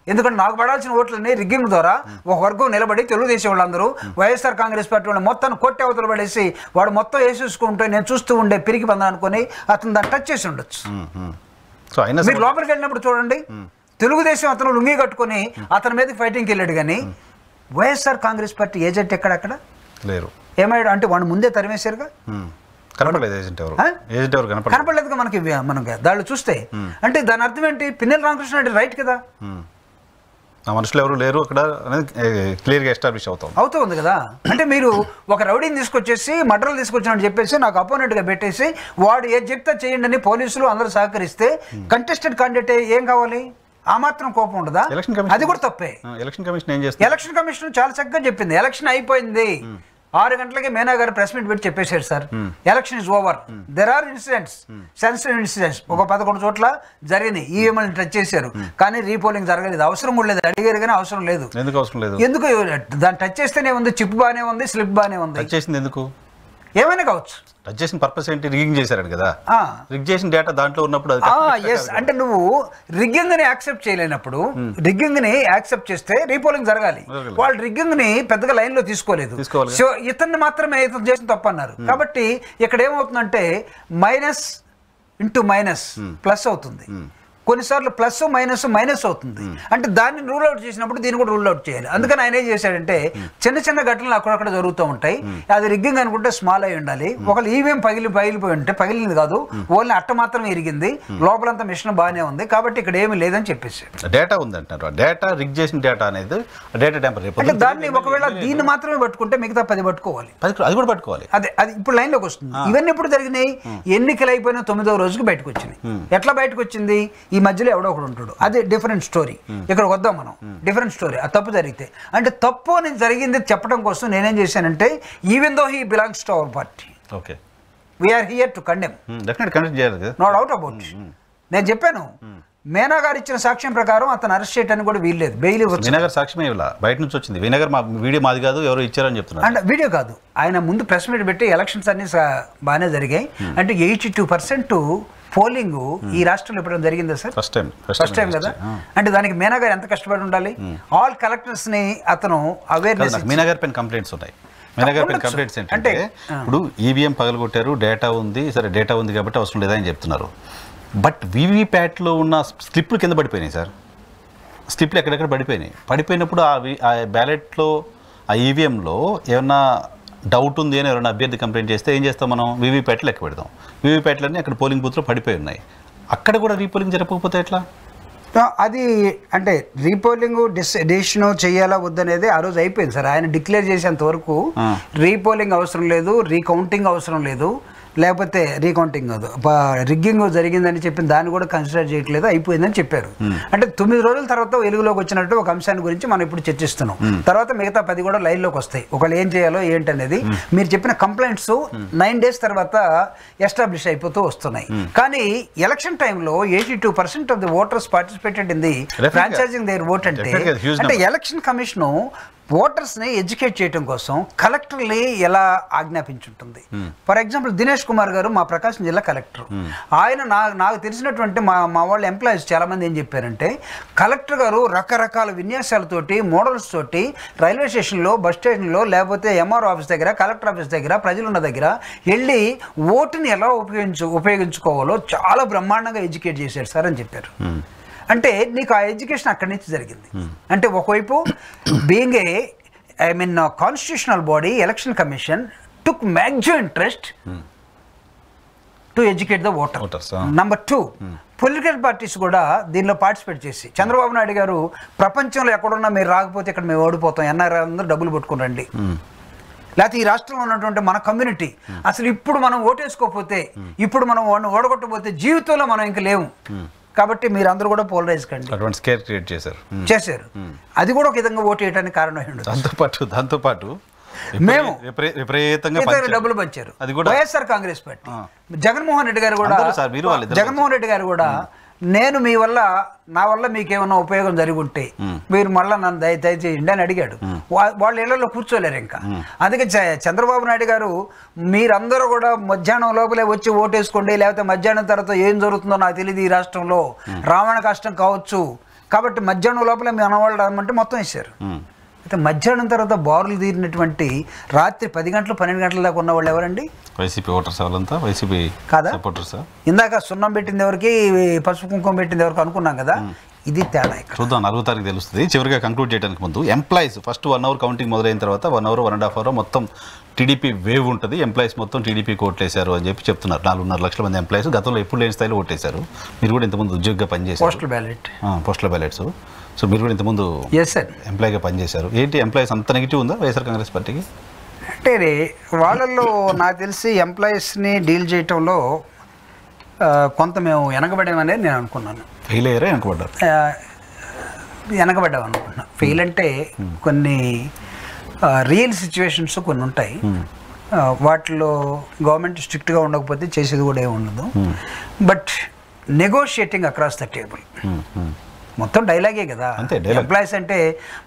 ఎందుకంటే నాకు పడాల్సిన ఓట్లని రిగ్గింగ్ ద్వారా ఒక వర్గం నిలబడి తెలుగుదేశం వాళ్ళందరూ వైఎస్ఆర్ కాంగ్రెస్ పార్టీ వాళ్ళు మొత్తం కొట్టి అవతల పడేసి వాడు మొత్తం వేసేసుకుంటే నేను చూస్తూ ఉండే పిరికి పంద అనుకుని అతను దాన్ని టచ్ చేసి ఉండొచ్చు. మీరు లోపలికి వెళ్ళినప్పుడు చూడండి, తెలుగుదేశం అతను లుంగి కట్టుకొని అతని మీదకి ఫైటింగ్కి వెళ్ళాడు, కానీ వైఎస్ఆర్ కాంగ్రెస్ పార్టీ ఏజెంట్ ఎక్కడక్కడ లేరు. ఏమయ్యాడు అంటే వాడు ముందే తరిమేశారుగా, కనపడలేదుగా మనకి దాళ్ళు చూస్తే. అంటే దాని అర్థం ఏంటి? పిన్నెల రామకృష్ణ రెడ్డి రైట్ కదా, మనుషులు ఎవరు లేరు అక్కడ క్లియర్గా ఎస్టాబ్లిష్ అవుతుంది కదా. అంటే మీరు ఒక రౌడీని తీసుకొచ్చేసి మర్డర్లు తీసుకొచ్చామని చెప్పేసి నాకు అపోనెంట్గా పెట్టేసి వాడు ఏది చెప్తా చేయండి అని పోలీసులు అందరూ సహకరిస్తే కంటెస్టెడ్ క్యాండిడేట్ ఏం కావాలి? ఆ మాత్రం కోపం ఉండదా? అది కూడా తప్పే. ఎలక్షన్ కమిషన్ చాలా చక్కగా చెప్పింది, ఎలక్షన్ అయిపోయింది 6 గంటలకి మేనా గారు ప్రెస్ మీట్ పెట్టి చెప్పేశారు sir, election is over. There are incidents, sensitive incidents ఒక 11 చోట్ల జరిగినాయి. ఈవీఎంలను టచ్ చేశారు కానీ రీపోలింగ్ జరగలేదు. అవసరం కూడా లేదు, అడిగారు కానీ అవసరం లేదు. ఎందుకు? దాన్ని టచ్ చేస్తేనే ఉంది, చిప్ బాగానే ఉంది, స్లిప్ బాగానే ఉంది. ఎందుకు? ఏమైనా కావచ్చు. టచ్ చేసిన పర్పస్ ఏంటి? రిగ్గింగ్ చేశారు కదా. రిగ్ చేసిన డేటా దాంట్లో ఉన్నప్పుడు అంటే నువ్వు రిగ్గింగ్ ని యాక్సెప్ట్ చేయలేనప్పుడు రిగ్గింగ్ ని యాక్సెప్ట్ చేస్తే రీపోలింగ్ జరగాలి. వాళ్ళు రిగ్గింగ్ ని పెద్దగా లైన్ లో తీసుకోలేదు, సో ఇతన్ని మాత్రమే ఇతను చేసిన తప్పు అన్నారు. కాబట్టి ఇక్కడ ఏమవుతుందంటే మైనస్ ఇంటూ మైనస్ ప్లస్ అవుతుంది. కొన్నిసార్లు ప్లస్ మైనస్ అవుతుంది. అంటే దాన్ని రూల్ అవుట్ చేసినప్పుడు దీన్ని కూడా రూల్ అవుట్ చేయాలి. అందుకని ఆయన ఏం చేశాడంటే చిన్న చిన్న ఘటనలు అక్కడక్కడ జరుగుతూ ఉంటాయి. అది రిగ్గింగ్ అనుకుంటే స్మాల్ అయి ఉండాలి. ఒకళ్ళు ఈవీఎం పగిలిపోయి ఉంటే పగిలింది కాదు, ఓన్లీ అట్ట మాత్రం ఇరిగింది, లోపలంతా మిషన్ బాగానే ఉంది కాబట్టి ఇక్కడ ఏమీ లేదని చెప్పేసి డేటా ఉంది అంటారు. డేటా రిగ్ చేసిన డేటా అనేది డేటా టెంపర్ అంటే దాన్ని ఒకవేళ దీన్ని మాత్రమే పట్టుకుంటే మిగతా 10 పట్టుకోవాలి. అది కూడా పట్టుకోవాలి. అది ఇప్పుడు లైన్లోకి వస్తుంది. ఇవన్నీ ఎప్పుడు జరిగినాయి? ఎన్నికలు అయిపోయిన 9వ రోజుకి బయటకు వచ్చినాయి. ఎట్లా బయటకు వచ్చింది? ఈ మధ్యలో ఎవడో ఒకడు ఉంటాడు, అది డిఫరెంట్ స్టోరీ. ఇక్కడ వద్దాం మనం, డిఫరెంట్ స్టోరీ. ఆ తప్పు జరిగితే అంటే తప్పు అని జరిగింది చెప్పడం కోసం నేనేం చేశానంటే even though he belongs to our party, okay, we're here to condemn, no doubt about. నేను చెప్పాను మేనా గారు ఇచ్చిన సాక్ష్యం ప్రకారం అతను అరెస్ట్ చేయడానికి కూడా వీల్లేదు, బెయిల్ ఇవ్వచ్చు. వీణా గారు సాక్ష్యం ఇలా బయట నుంచి వచ్చింది. వీణా గారు మా వీడియో మాది కాదు, ఎవరు ఇచ్చారని చెప్తున్నారు. అంటే వీడియో కాదు, ఆయన ముందు ప్రెస్ మీట్ పెట్టి ఎలక్షన్స్ అన్ని బాగానే జరిగాయి అంటే 82% పోలింగ్ ఈ రాష్ట్రంలో ఎప్పుడైనా జరిగిందా సార్? ఫస్ట్ టైం కదా. అంటే దానికి మీనా గారు ఎంత కష్టపడి ఉండాలి? ఆల్ కలెక్టర్స్ ని అతను అవేర్నెస్. మీనా గారి పైన కంప్లైంట్స్ ఉన్నాయి. మీనా గారి పైన కంప్లైంట్స్ ఏంటంటే ఇప్పుడు ఈవీఎం పగలగొట్టారు, డేటా ఉంది, సరే డేటా ఉంది కాబట్టి అవసరం లేదని చెప్తున్నారు. బట్ వీవీప్యాట్లో ఉన్న స్లిప్లు కింద పడిపోయినాయి సార్. స్లిప్లు ఎక్కడెక్కడ పడిపోయినప్పుడు ఆ బ్యాలెట్లో ఆ ఈవీఎంలో ఏమన్నా డౌట్ ఉంది అని ఎవరైనా అభ్యర్థి కంప్లైంట్ చేస్తే ఏం చేస్తాం మనం? వీవీప్యాట్లు లెక్క పెడతాం. వీవీప్యాట్లన్నీ అక్కడ పోలింగ్ బూత్లో పడిపోయి ఉన్నాయి. అక్కడ కూడా రీపోలింగ్ జరపకపోతే ఎట్లా? అది అంటే రీపోలింగ్ డెసిషన్ చేయాలా వద్దనేది ఆ రోజు అయిపోయింది సార్. ఆయన డిక్లేర్ చేసేంత వరకు రీపోలింగ్ అవసరం లేదు, రీకౌంటింగ్ అవసరం లేదు, లేకపోతే రీకౌంటింగ్ కాదు, రిగ్గింగ్ జరిగిందని చెప్పిన దాన్ని కూడా కన్సిడర్ చేయట్లేదు, అయిపోయిందని చెప్పారు. అంటే 9 రోజుల తర్వాత వెలుగులోకి వచ్చినట్టు ఒక అంశాన్ని గురించి మనం ఇప్పుడు చర్చిస్తున్నాం. తర్వాత మిగతా 10 కూడా లైన్లోకి వస్తాయి. ఒకళ్ళు ఏం చేయాలో ఏంటనేది మీరు చెప్పిన కంప్లైంట్స్ 9 days తర్వాత ఎస్టాబ్లిష్ అయిపోతూ వస్తున్నాయి. కానీ ఎలక్షన్ టైంలో 82% of the voters participated in the franchising their vote. అంటే ఎలక్షన్ కమిషన్ ఓటర్స్ని ఎడ్యుకేట్ చేయడం కోసం కలెక్టర్ని ఎలా ఆజ్ఞాపించుంటుంది. ఫర్ ఎగ్జాంపుల్ దినేష్ కుమార్ గారు మా ప్రకాశం జిల్లా కలెక్టర్. ఆయన నాకు తెలిసినటువంటి మా వాళ్ళ ఎంప్లాయీస్ చాలామంది ఏం చెప్పారంటే కలెక్టర్ గారు రకరకాల విన్యాసాలతోటి మోడల్స్ తోటి రైల్వే స్టేషన్లో, బస్ స్టేషన్లో, లేకపోతే ఎంఆర్ఓ ఆఫీస్ దగ్గర, కలెక్టర్ ఆఫీస్ దగ్గర, ప్రజలున్న దగ్గర వెళ్ళి ఓటుని ఎలా ఉపయోగించుకోవాలో చాలా బ్రహ్మాండంగా ఎడ్యుకేట్ చేశారు సార్ అని చెప్పారు. అంటే నీకు ఆ ఎడ్యుకేషన్ అక్కడి నుంచి జరిగింది. అంటే ఒకవైపు being constitutional body election commission took maximum interest to educate the voters. Number 2, political parties కూడా దీనిలో పార్టిసిపేట్ చేసి చంద్రబాబు నాయుడు గారు ప్రపంచంలో ఎక్కడున్నా మీరు రాకపోతే ఇక్కడ మేము ఓడిపోతాం, ఎన్ఆర్ఐ అందరూ డబ్బులు పెట్టుకుని రండి, లేకపోతే ఈ రాష్ట్రంలో ఉన్నటువంటి మన కమ్యూనిటీ అసలు ఇప్పుడు మనం ఓటేసుకోకపోతే, ఇప్పుడు మనం ఓడగొట్టకపోతే జీవితంలో మనం ఇంకా లేవు కాబట్టి మీరు అందరూ కూడా పోలరైజ్ కండి చేశారు. అది కూడా ఒక విధంగా ఓటు వేయడానికి కారణం అయ్యింది. దాంతోపాటు మేము విపరీతంగా డబ్బులు పంచారు వైఎస్ఆర్ కాంగ్రెస్ పార్టీ. జగన్మోహన్ రెడ్డి గారు కూడా నేను నా వల్ల మీకేమన్నా ఉపయోగం జరిగి ఉంటే మీరు మళ్ళీ నన్ను దయచేయండి అని అడిగాడు. వాళ్ళ ఇళ్లలో కూర్చోలేరు ఇంకా. అందుకే చంద్రబాబు నాయుడు గారు మీరందరూ కూడా మధ్యాహ్నం లోపలే వచ్చి ఓటేసుకోండి, లేకపోతే మధ్యాహ్నం తర్వాత ఏం జరుగుతుందో నాకు తెలియదు ఈ రాష్ట్రంలో, రావణ కష్టం కావచ్చు కాబట్టి మధ్యాహ్నం లోపలే మీ అనవాళ్ళు రమ్మంటే మొత్తం వేశారు. అయితే మధ్యాహ్నం తర్వాత బారులు తీరినటువంటి రాత్రి 10 గంటలు 12 గంటల దాకా ఉన్న వాళ్ళు ఎవరండి? వైసీపీ ఓటర్స్ వాళ్ళంతా వైసీపీ కాదా? సపోర్టర్స్. ఇందాక సున్నం పెట్టింది ఎవరికి, పసుపు కుంకుమ పెట్టింది ఎవరికి అనుకున్నాం కదా, ఇది తేడా. చూద్దాం 4వ తారీఖు తెలుస్తుంది. చివరిగా కంక్లూడ్ చేయడానికి ముందు ఎంప్లాయీస్ ఫస్ట్ 1 hour కౌంటింగ్ మొదలైన తర్వాత 1 hour 1.5 hour మొత్తం టీడీపీ వేవ్ ఉంటుంది. ఎంప్లాయీస్ మొత్తం టీడీపీకి ఓట్లేశారు అని చెప్పి చెప్తున్నారు. 4.5 లక్షల మంది ఎంప్లాయీస్ గతంలో ఎప్పుడు లేని స్థాయిలో ఓటేశారు. మీరు కూడా ఇంతకుముందు ఉద్యోగిగా పనిచేశారు, పోస్టల్ బ్యాలెట్స్. సో మీరు కూడా ఇంతకుముందు ఎంప్లాయీగా పనిచేశారు. ఏంటి ఎంప్లాయీస్ అంత నెగిటివ్ ఉందా వైఎస్ఆర్ కాంగ్రెస్ పార్టీకి? అంటే వాళ్ళల్లో నాకు తెలిసి ఎంప్లాయీస్ని డీల్ చేయటంలో కొంత మేము వెనకబడామనేది నేను అనుకున్నాను. ఫెయిల్ అయ్యారా వెనకబడ్డాం అనుకుంటున్నా. ఫెయిల్ అంటే కొన్ని రియల్ సిచ్యువేషన్స్ కొన్ని ఉంటాయి, వాటిలో గవర్నమెంట్ స్ట్రిక్ట్గా ఉండకపోతే చేసేది కూడా ఏమి ఉండదు. But negotiating across the table మొత్తం డైలాగే కదా. ఎంప్లాయీస్ అంటే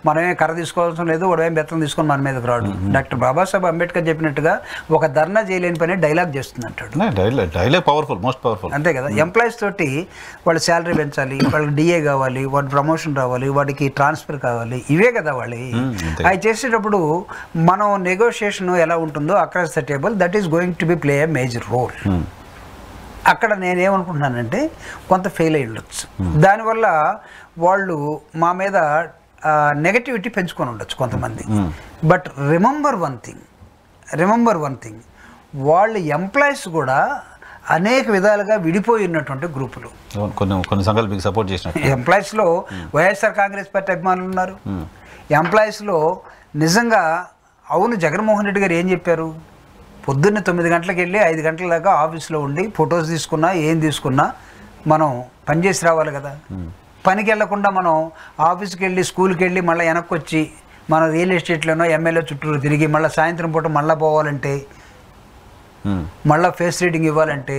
మనమే కర్ర తీసుకోవాల్సిన లేదు, వాడేం బెత్తం తీసుకొని మన మీదకి రాడు. డాక్టర్ బాబాసాహెబ్ అంబేద్కర్ చెప్పినట్టుగా ఒక ధర్నా చేయలేని పని డైలాగ్ చేస్తుంది అంటాడు. అంతే కదా. ఎంప్లాయీస్ తోటి వాళ్ళ శాలరీ పెంచాలి, వాళ్ళకి డిఏ కావాలి, వాడి ప్రమోషన్ రావాలి, వాడికి ట్రాన్స్ఫర్ కావాలి, ఇవే కదా వాళ్ళు. అవి చేసేటప్పుడు మనం నెగోషియేషన్ ఎలా ఉంటుందో across the table that is going to be play a major role. అక్కడ నేనేమనుకుంటున్నానంటే కొంత ఫెయిల్ అయ్యి ఉండొచ్చు. దానివల్ల వాళ్ళు మా మీద నెగటివిటీ పెంచుకొని ఉండొచ్చు కొంతమంది. బట్ రిమెంబర్ వన్ థింగ్, వాళ్ళ ఎంప్లాయీస్ కూడా అనేక విధాలుగా విడిపోయి ఉన్నటువంటి గ్రూపులు. కొన్ని సంఘాలు మీకు సపోర్ట్ చేసిన ఎంప్లాయీస్లో వైఎస్ఆర్ కాంగ్రెస్ పార్టీ అభిమానులు ఉన్నారు. ఎంప్లాయీస్లో నిజంగా అవును జగన్మోహన్ రెడ్డి గారు ఏం చెప్పారు, పొద్దున్నే 9 గంటలకు వెళ్ళి 5 గంటల దాకా ఆఫీస్లో ఉండి ఫొటోస్ తీసుకున్నా ఏం తీసుకున్నా మనం పనిచేసి రావాలి కదా. పనికి వెళ్లకుండా మనం ఆఫీస్కి వెళ్ళి స్కూల్కి వెళ్ళి మళ్ళీ వెనక్కి వచ్చి మన రియల్ ఎస్టేట్లోనో ఎమ్మెల్యే చుట్టూరు తిరిగి మళ్ళీ సాయంత్రం పూట మళ్ళీ పోవాలంటే, మళ్ళీ ఫేస్ రీడింగ్ ఇవ్వాలంటే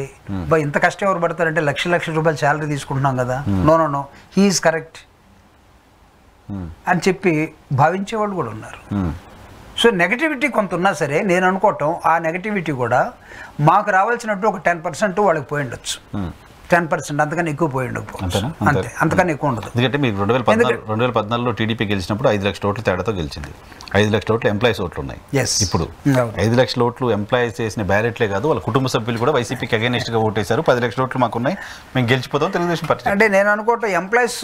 ఇంత కష్టం ఎవరు పడతారంటే లక్షల రూపాయలు శాలరీ తీసుకుంటున్నాం కదా. నో హీఈస్ కరెక్ట్ అని చెప్పి భావించేవాళ్ళు కూడా ఉన్నారు. సో నెగటివిటీ కొంత ఉన్నా సరే నేను అనుకోవటం ఆ నెగటివిటీ కూడా మాకు రావాల్సినట్టు ఒక 10% వాళ్ళకి పోయి ఉండొచ్చు. 10% అంతకన్నా ఎక్కువ పోయి ఉండకపోవచ్చు. అంతే, అంతకన్నా ఎక్కువ ఉండదు. ఎందుకంటే మీకు 2014లో టీడీపీ గెలిచినప్పుడు 5 లక్షల ఓట్ల తేడాతో గెలిచింది. 5 లక్షల ఓట్లు ఎంప్లాయీస్ ఓట్లు ఉన్నాయి. ఇప్పుడు 5 లక్షల ఓట్లు ఎంప్లాయీస్ చేసిన బ్యాలెట్లే కాదు, వాళ్ళ కుటుంబ సభ్యులు కూడా వైసీపీకి అగైనెస్ట్గా ఓటేశారు. 10 లక్షల ఓట్లు మాకున్నాయి, మేము గెలిచిపోతాం తెలుగుదేశం పార్టీ. అంటే నేను అనుకోవటం ఎంప్లాయీస్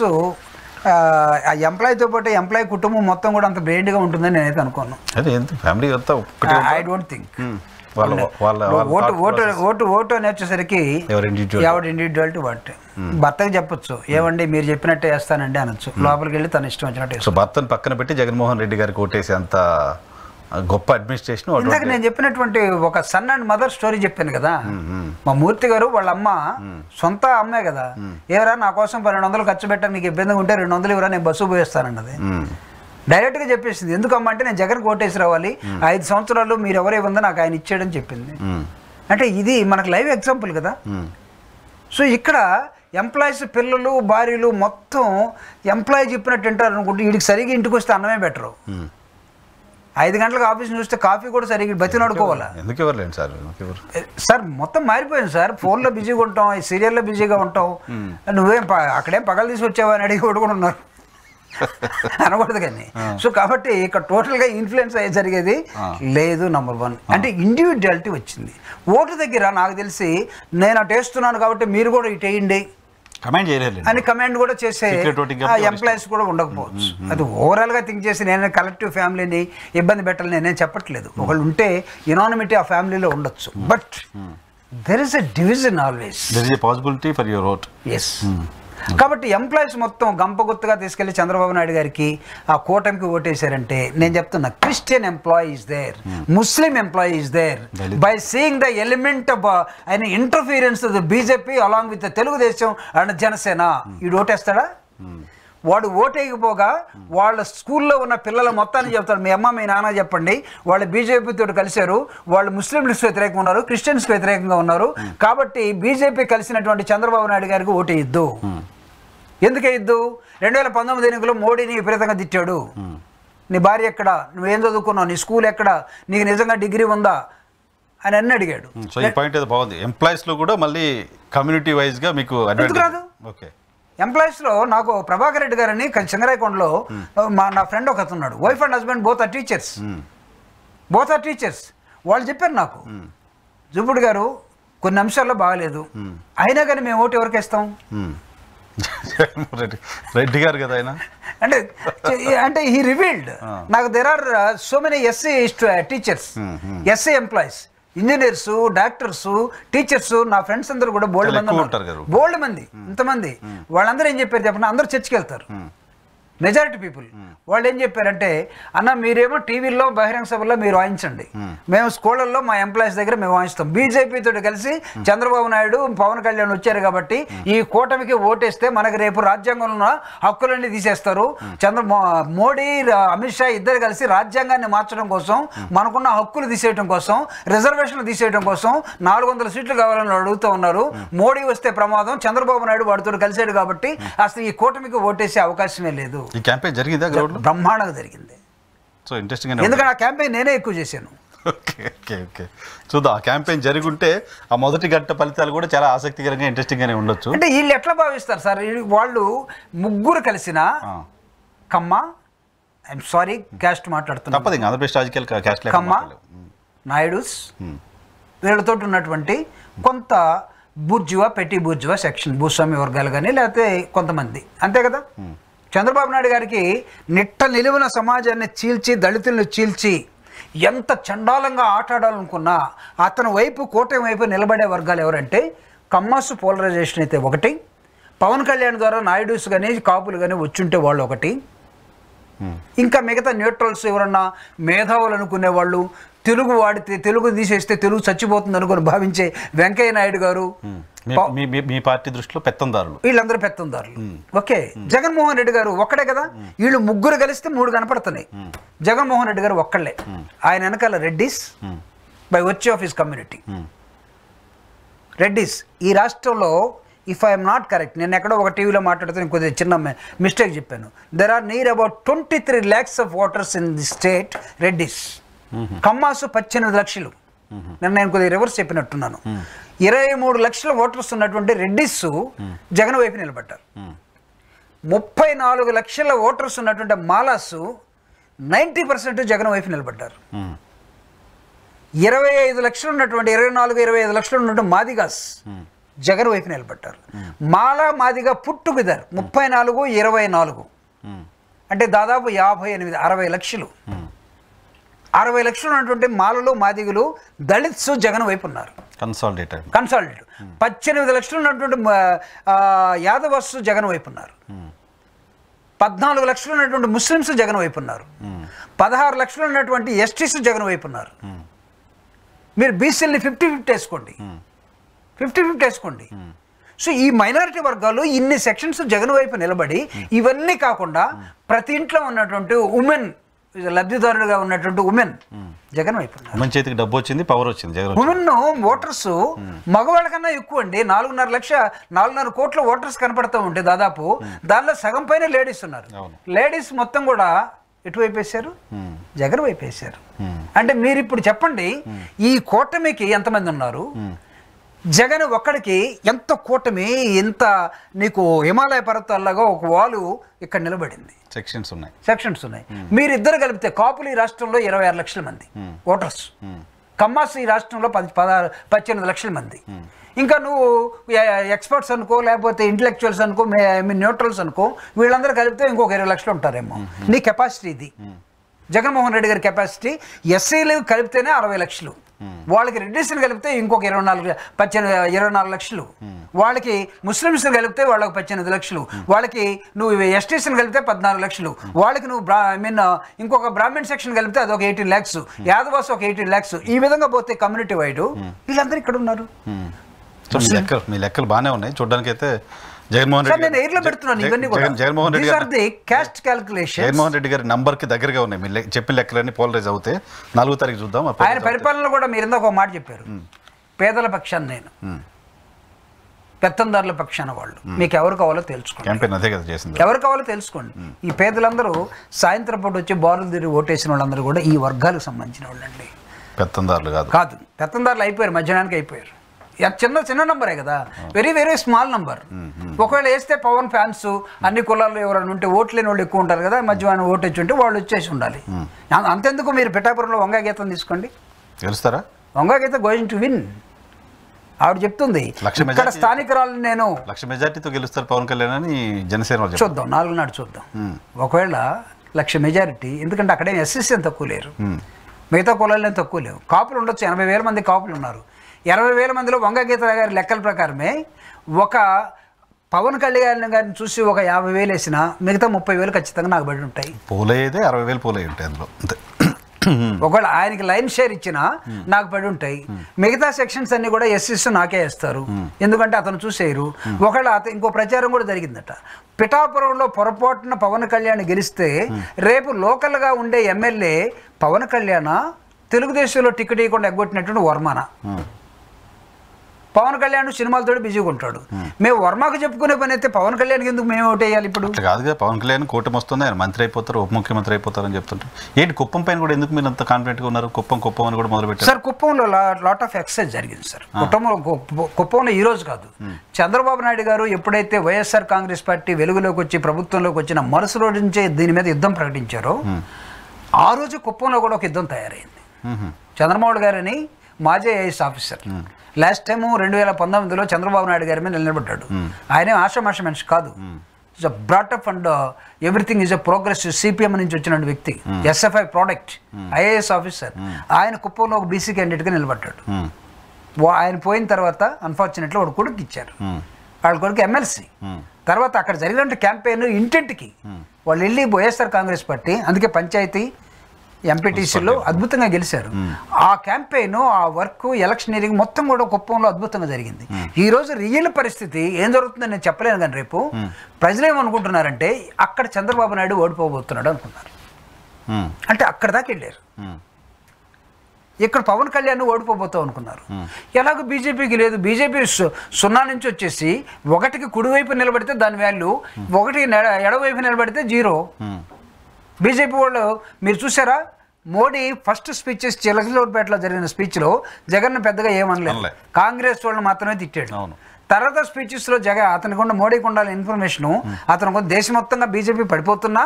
ఆ ఎంప్లాయీతో పాటు ఎంప్లాయీ కుటుంబం మొత్తం కూడా అంత బ్రెయిన్గా ఉంటుందని నేనైతే అనుకోను. అదే ఫ్యామిలీ అంతా ఐ డోంట్ థింక్. ఓటు అని వచ్చేసరికి ఎవరి ఇండివిజువాలిటీ వాటి. భర్తకి చెప్పొచ్చు ఏమండి మీరు చెప్పినట్టే వేస్తానండి అనొచ్చు, లోపలికి వెళ్ళి తన ఇష్టం వచ్చినట్టు. సో భర్తను పక్కన పెట్టి జగన్మోహన్ రెడ్డి గారికి ఓటేసి అంత గొప్ప అడ్మినిస్ట్రేషన్. ఇందాక నేను చెప్పినటువంటి ఒక సన్ అండ్ మదర్ స్టోరీ చెప్పాను కదా. మా మూర్తి గారు వాళ్ళ అమ్మ సొంత అమ్మే కదా, ఏవరా నా కోసం 1200 ఖర్చు పెట్టాను, నీకు ఇబ్బందిగా ఉంటే 200 ఇవరా నేను బస్సు పోయేస్తానన్నది. డైరెక్ట్గా చెప్పేసింది. ఎందుకమ్మా అంటే నేను జగన్ ఓటేసి రావాలి, 5 సంవత్సరాలు మీరు ఎవరే ఉందో నాకు ఆయన ఇచ్చాడని చెప్పింది. అంటే ఇది మనకు లైవ్ ఎగ్జాంపుల్ కదా. సో ఇక్కడ ఎంప్లాయీస్ పిల్లలు భార్యలు మొత్తం ఎంప్లాయీ చెప్పినట్టు వింటారు అనుకుంటే వీడికి సరిగ్గా ఇంటికి వస్తే అన్నమే బెటరు. 5 గంటలకు ఆఫీస్ చూస్తే కాఫీ కూడా సరిగ్గా బతినాడుకోవాలా. సార్ మొత్తం మారిపోయింది సార్. ఫోన్లో బిజీగా ఉంటాం, సీరియల్లో బిజీగా ఉంటాం. నువ్వేం అక్కడేం పగలు తీసుకొచ్చావా అని అడిగి కూడా ఉన్నారు అనకూడదు కానీ. సో కాబట్టి ఇక్కడ టోటల్గా ఇన్ఫ్లుయెన్స్ అయ్యే జరిగేది లేదు. నంబర్ 1 అంటే ఇండివిజువాలిటీ వచ్చింది. ఓటు దగ్గర నాకు తెలిసి నేను అటు వేస్తున్నాను కాబట్టి మీరు కూడా ఇటు వేయండి అని కమాండ్ కూడా చేసే ఎంప్లాయీస్ కూడా ఉండకపోవచ్చు. అది ఓవరాల్గా థింక్ చేసి నేను కలెక్టివ్ ఫ్యామిలీని ఇబ్బంది పెట్టాలని నేనేం చెప్పట్లేదు. ఒకళ్ళు ఉంటే యునానిమిటీ ఆ ఫ్యామిలీలో ఉండొచ్చు. But there is a division always, there is a possibility for your vote. Yes. కాబట్టి ఎంప్లాయీస్ మొత్తం గంపగుత్తుగా తీసుకెళ్లి చంద్రబాబు నాయుడు గారికి ఆ కూటమికి ఓటేశారంటే నేను చెప్తున్నా Christian employee is there, Muslim employee is there. By seeing the element of and interference the BJP along with Telugu Desam and Janasena, వీడు ఓటేస్తాడా? వాడు ఓటేయకపోగా వాళ్ళ స్కూల్లో ఉన్న పిల్లల మొత్తాన్ని చెప్తాడు, మీ అమ్మ మీ నాన్న చెప్పండి వాళ్ళు బీజేపీతో కలిశారు, వాళ్ళు ముస్లింలకు వ్యతిరేకంగా ఉన్నారు, క్రిస్టియన్స్కి వ్యతిరేకంగా ఉన్నారు, కాబట్టి బీజేపీ కలిసినటువంటి చంద్రబాబు నాయుడు గారికి ఓటేయద్దు. ఎందుకేయద్దు? 2019 ఎన్నికల్లో మోడీని విపరీతంగా తిట్టాడు. నీ భార్య ఎక్కడ, నువ్వేం చదువుకున్నావు, నీ స్కూల్ ఎక్కడ, నీకు నిజంగా డిగ్రీ ఉందా అని అన్నీ అడిగాడు. సో ఈ పాయింట్ ఏదో బాగుంది. ఎంప్లాయీస్లో కూడా మళ్ళీ కమ్యూనిటీ వైజ్గా మీకు ఎందుకు రాదు? ఓకే. ఎంప్లాయీస్లో నాకు ప్రభాకర్ రెడ్డి గారని చింగరాయకొండలో నా ఫ్రెండ్ ఒక అతను, wife and husband both are teachers. వాళ్ళు చెప్పారు నాకు, జుబ్బుడు గారు కొన్ని అంశాల్లో బాగాలేదు, అయినా కానీ మేము ఓటు ఎవరికి ఇస్తాం? రెడ్డి గారు కదా ఆయన. అంటే హీ రివీల్డ్ నాకు there are so many SC teachers, SC employees, engineers, doctors, teachers. నా ఫ్రెండ్స్ అందరూ కూడా బోల్డ్ మంది ఇంతమంది. వాళ్ళందరూ ఏం చెప్పారు చెప్పండి? అందరూ చర్చికి వెళ్తారు, మెజారిటీ పీపుల్. వాళ్ళు ఏం చెప్పారంటే, అన్న మీరేమో టీవీల్లో బహిరంగ సభల్లో మీరు వాయించండి, మేము స్కూళ్ళల్లో మా ఎంప్లాయీస్ దగ్గర మేము వాయిస్తాం. బీజేపీతో కలిసి చంద్రబాబు నాయుడు పవన్ కళ్యాణ్ వచ్చారు కాబట్టి ఈ కూటమికి ఓటేస్తే మనకి రేపు రాజ్యాంగంలో ఉన్న హక్కులన్నీ తీసేస్తారు. మోడీ అమిత్ షా ఇద్దరు కలిసి రాజ్యాంగాన్ని మార్చడం కోసం, మనకున్న హక్కులు తీసేయడం కోసం, రిజర్వేషన్లు తీసేయడం కోసం 400 సీట్లు కావాలని అడుగుతూ ఉన్నారు. మోడీ వస్తే ప్రమాదం, చంద్రబాబు నాయుడు వాడితో కలిసాడు కాబట్టి అసలు ఈ కూటమికి ఓటేసే అవకాశమే లేదు. ఈ క్యాంపెయిన్ జరిగిందా? బ్రహ్మాండంగా జరిగింది. సో ఇంట్రెస్టింగ్, ఎందుకంటే ఆ క్యాంపెయిన్ నేనే ఎక్కువ చేశాను. ఓకే చూద్దాం. ఆ క్యాంపెయిన్ జరుగుంటే ఆ మొదటి గంట ఫలితాలు కూడా చాలా ఆసక్తికరంగా ఇంట్రెస్టింగ్గానే ఉండొచ్చు. అంటే వీళ్ళు ఎట్లా భావిస్తారు సార్? వాళ్ళు ముగ్గురు కలిసిన కమ్మ, ఐఎమ్ సారీ క్యాస్ట్ మాట్లాడుతున్నా, ఆంధ్రప్రదేశ్ రాజకీయాలు క్యాస్ట్ కమ్మ, నాయుడుస్, వీళ్ళతో ఉన్నటువంటి కొంత బూర్జువా పెట్టి బూర్జువా సెక్షన్ భూస్వామ్య వర్గాలు కానీ లేకపోతే కొంతమంది, అంతే కదా. చంద్రబాబు నాయుడు గారికి నిట్ట నిలువున సమాజాన్ని చీల్చి దళితులను చీల్చి ఎంత చండాలంగా ఆటాడాలనుకున్నా అతని వైపు కూటమి వైపు నిలబడే వర్గాలు ఎవరంటే కమ్మాసు పోలరైజేషన్ అయితే ఒకటి, పవన్ కళ్యాణ్ ద్వారా నాయుడుస్ కానీ కాపులు కానీ వచ్చుంటే వాళ్ళు ఒకటి, ఇంకా మిగతా న్యూట్రల్స్ ఎవరన్నా మేధావులు అనుకునే వాళ్ళు, తెలుగు వాడితే తెలుగు తీసేస్తే తెలుగు చచ్చిపోతుంది అనుకుని భావించే వెంకయ్య నాయుడు గారు, మీ పార్టీ దృష్టిలో పెత్తందారులు, వీళ్ళందరూ పెత్తందారులు. ఓకే, జగన్మోహన్ రెడ్డి గారు ఒక్కడే కదా, వీళ్ళు ముగ్గురు కలిస్తే 3 కనపడుతున్నాయి. జగన్మోహన్ రెడ్డి గారు ఒక్కళ్ళే, ఆయన వెనకాల Reddys by virtue of his community. Reddys ఈ రాష్ట్రంలో, ఇఫ్ ఐఎమ్ నాట్ కరెక్ట్, నేను ఎక్కడో ఒక టీవీలో మాట్లాడుతూ కొద్దిగా చిన్న మిస్టేక్ చెప్పాను, there are near about 23 lakhs of voters in the state Reddys. Kammas 18 లక్షలు, నేను కొద్దిగా రివర్స్ చెప్పినట్టున్నాను. 23 లక్షల ఓటర్స్ ఉన్నటువంటి రెడ్డిస్ జగన్ వైపు నిలబడ్డారు. 34 లక్షల ఓటర్స్ ఉన్నటువంటి మాలాసు 90% జగన్ వైపు నిలబడ్డారు. 25 లక్షలు ఉన్నటువంటి 24-25 లక్షలు ఉన్నటువంటి మాదిగాస్ జగన్ వైపు నిలబడ్డారు. మాలా మాదిగా పుట్టుకుదారు 34-24 అంటే దాదాపు 58-60 లక్షలు. 60 లక్షలు ఉన్నటువంటి మాలలో మాదిగులు దళిత్స్ జగన్ వైపు ఉన్నారు, కన్సాలిడేట్. 18 లక్షలు ఉన్నటువంటి యాదవస్ జగన్ వైపు ఉన్నారు. 14 లక్షలు ఉన్నటువంటి ముస్లిమ్స్ జగన్ వైపు ఉన్నారు. 16 లక్షలు ఉన్నటువంటి ఎస్టీస్ జగన్ వైపు ఉన్నారు. మీరు బీసీలని 50-50 వేసుకోండి, 50-50 వేసుకోండి. సో ఈ మైనారిటీ వర్గాలు ఇన్ని సెక్షన్స్ జగన్ వైపు నిలబడి, ఇవన్నీ కాకుండా ప్రతి ఇంట్లో ఉన్నటువంటి ఉమెన్ లబ్ధిదారులుగా ఉన్నటువంటి ఉమెన్ జగన్ వైపు ఉన్నారు. ఉమెన్ చేతికి డబ్బు వచ్చింది, పవర్ వచ్చింది. ఉమెన్ ఓటర్స్ మగవాళ్ళ కన్నా ఎక్కువ అండి. 4.5 కోట్ల ఓటర్స్ కనపడతా ఉంటే దాదాపు దానిలో సగం పైన లేడీస్ ఉన్నారు. లేడీస్ మొత్తం కూడా ఎటువైపు వేశారు? జగన్ వైపు వేశారు. అంటే మీరు ఇప్పుడు చెప్పండి, ఈ కూటమికి ఎంతమంది ఉన్నారు? జగన్ ఒక్కడికి ఎంత కూటమి, ఎంత నీకు హిమాలయ పర్వతాల్లాగా ఒక వాలు ఇక్కడ నిలబడింది. సెక్షన్స్ ఉన్నాయి. మీరిద్దరు కలిపితే కాపులు ఈ రాష్ట్రంలో 26 లక్షల మంది ఓటర్స్, కమ్మాస్ ఈ రాష్ట్రంలో 18 లక్షల మంది. ఇంకా నువ్వు ఎక్స్పర్ట్స్ అనుకో, లేకపోతే ఇంటలెక్చువల్స్ అనుకో, న్యూట్రల్స్ అనుకో, వీళ్ళందరూ కలిపితే ఇంకొక 20 లక్షలు ఉంటారేమో. నీ కెపాసిటీ ఇది. జగన్మోహన్ రెడ్డి గారి కెపాసిటీ ఎస్సీలు కలిపితేనే 60 లక్షలు, వాళ్ళకి రెడ్డిస్ని కలిపితే ఇంకొక 24 లక్షలు, వాళ్ళకి ముస్లిమ్స్ని కలిపితే వాళ్ళకి 18 లక్షలు, వాళ్ళకి నువ్వు ఎస్టీస్ని కలిపితే 14 లక్షలు, వాళ్ళకి నువ్వు ఇంకొక బ్రాహ్మణ్ సెక్షన్ కలిపితే అదొక 18 lakhs, యాదవాస్ ఒక 18 lakhs. ఈ విధంగా పోతే కమ్యూనిటీ వైడ్ వీళ్ళందరూ ఇక్కడ ఉన్నారు. మీ లెక్కలు బాగానే ఉన్నాయి చూడడానికి. అయితే జగన్మోహన్ రెడ్డి గారి నంబర్ కి దగ్గరగా ఉన్నాయి. మీరు చెప్పిన లెక్కలన్నీ పోలరైజ్ అవుతాయి. 4వ తారీఖు చూద్దాం. ఆయన పరిపాలనలో కూడా మీరు ఇందాక ఒక మాట చెప్పారు, పేదల పక్షాన్ని నేను, పెత్తందారుల పక్షాన వాళ్ళు. మీకు ఎవరు కావాలో తెలుసుకోండి, అదే కదా చేసింది. ఎవరు కావాలో తెలుసుకోండి. ఈ పేదలందరూ సాయంత్రం పూట వచ్చి బారులు తిరిగి ఓటేసిన వాళ్ళందరూ కూడా ఈ వర్గాలకు సంబంధించిన వాళ్ళండి, పెత్తందారులు కాదు. పెత్తందారులు అయిపోయారు, మధ్యాహ్నానికి అయిపోయారు. చిన్న నంబరే కదా, వెరీ వెరీ స్మాల్ నంబర్. ఒకవేళ వేస్తే పవన్ ఫ్యాన్స్ అన్ని కులాల్లో ఎవరైనా ఉంటే ఓట్లు లేని వాళ్ళు ఎక్కువ ఉంటారు కదా, మధ్యాహ్నం ఓటు వచ్చి ఉంటే వాళ్ళు వచ్చేసి ఉండాలి. అంతెందుకు, మీరు పిఠాపురంలో వంగా గీతం తీసుకోండి, గెలుస్తారా? వంగా గీత గోయింగ్ టు విన్. ఆవిడ చెప్తుంది ఇక్కడ స్థానికురాలు నేను 1,00,000 మెజార్టీతో గెలుస్తారు పవన్ కళ్యాణ్ అని జనసేన చూద్దాం. 4 నాడు చూద్దాం. ఒకవేళ 1,00,000 మెజారిటీ, ఎందుకంటే అక్కడేం ఎస్ఎస్సీ అని తక్కువ లేరు, మిగతా కులాలు తక్కువ లేవు. కాపులు ఉండొచ్చు, 80,000 మంది కాపులు ఉన్నారు. 80,000 మందిలో వంగ గీత గారి లెక్కల ప్రకారమే ఒక పవన్ కళ్యాణ్ గారిని చూసి ఒక 50,000 వేసినా మిగతా 30,000 ఖచ్చితంగా నాకు బడి ఉంటాయి. పోలైతే 60,000 పోలే ఉంటాయి అందులో. ఒకవేళ ఆయనకి లైన్ షేర్ ఇచ్చినా నాకు పడి ఉంటాయి. మిగతా సెక్షన్స్ అన్ని కూడా ఎస్ఎస్ నాకే వేస్తారు, ఎందుకంటే అతను చూసేయరు. ఒకవేళ ఇంకో ప్రచారం కూడా జరిగిందట, పిఠాపురంలో పొరపాటున పవన్ కళ్యాణ్ గెలిస్తే రేపు లోకల్గా ఉండే ఎమ్మెల్యే పవన్ కళ్యాణ్ తెలుగుదేశంలో టికెట్ ఇవ్వకుండా ఎగ్గొట్టినటువంటి వర్మన. పవన్ కళ్యాణ్ సినిమాలతో బిజీగా ఉంటాడు. మేము వర్మకు చెప్పుకునే పని అయితే పవన్ కళ్యాణ్కి ఎందుకు మేము ఓటేయాలి? ఇప్పుడు కాదుగా, పవన్ కళ్యాణ్ కూటమి వస్తుంది, ఆయన మంత్రి అయిపోతారు, ఉప ముఖ్యమంత్రి అయిపోతారు అని చెప్తుంటారు. ఏంటి కుప్పం పైన కూడా ఎందుకు మీరు అంత కాన్ఫిడెంట్గా ఉన్నారు? కుప్పం అని కూడా మొదలుపెట్టారు సార్. కుప్పంలో లాట్ ఆఫ్ ఎక్సైజ్ జరిగింది సార్. కుప్పంలో ఈ రోజు కాదు, చంద్రబాబు నాయుడు గారు ఎప్పుడైతే వైఎస్ఆర్ కాంగ్రెస్ పార్టీ వెలుగులోకి వచ్చి ప్రభుత్వంలోకి వచ్చిన మరుసటి రోజు నుంచే దీని మీద యుద్ధం ప్రకటించారో, ఆ రోజు కుప్పంలో కూడా ఒక యుద్ధం తయారైంది. చంద్రబాబు గారిని మాజీ ఐఏఎస్ ఆఫీసర్. లాస్ట్ టైము 2019లో చంద్రబాబు నాయుడు గారి మీద నిలబడ్డాడు. ఆయనే ఆషామాష మనిషి కాదు. Is a brought up and everything is a progressive CPM నుంచి వచ్చిన వ్యక్తి, ఎస్ఎఫ్ఐ ప్రోడక్ట్, ఐఏఎస్ ఆఫీసర్. ఆయన కుప్పంలో ఒక బీసీ క్యాండిడేట్గా నిలబడ్డాడు. ఆయన పోయిన తర్వాత అన్ఫార్చునేట్లీ వాడు కొడుకు ఇచ్చారు, వాళ్ళ కొడుకు ఎమ్మెల్సీ. తర్వాత అక్కడ జరిగిన క్యాంపెయిన్ ఇంటింటికి వాళ్ళు వెళ్ళి వైఎస్ఆర్ కాంగ్రెస్ పార్టీ, అందుకే పంచాయతీ ఎంపీటీసీలో అద్భుతంగా గెలిచారు. ఆ క్యాంపెయిన్, ఆ వర్క్, ఎలక్షనీరింగ్ మొత్తం కూడా కుప్పంలో అద్భుతంగా జరిగింది. ఈ రోజు రియల్ పరిస్థితి ఏం జరుగుతుందని నేను చెప్పలేను, కానీ రేపు ప్రజలు ఏమనుకుంటున్నారంటే అక్కడ చంద్రబాబు నాయుడు ఓడిపోబోతున్నాడు అనుకున్నారు. అంటే అక్కడ దాకా వెళ్ళారు. ఇక్కడ పవన్ కళ్యాణ్ ఓడిపోబోతావు అనుకున్నారు. ఎలాగో బీజేపీకి లేదు, బీజేపీ 0 నుంచి వచ్చేసి 1కి కుడివైపు నిలబడితే దాని వాల్యూ, 1కి ఎడవైపు నిలబడితే 0. బీజేపీ వాళ్ళు మీరు చూసారా, మోడీ ఫస్ట్ స్పీచెస్ చిలకలూరుపేటలో జరిగిన స్పీచ్లో జగన్ పెద్దగా ఏమనలేదు, కాంగ్రెస్ వాళ్ళని మాత్రమే తిట్టాడు. తర్వాత స్పీచెస్లో అతనికి ఉన్న మోడీకి ఉండాలి ఇన్ఫర్మేషను, అతనికి దేశం మొత్తంగా బీజేపీ పడిపోతున్నా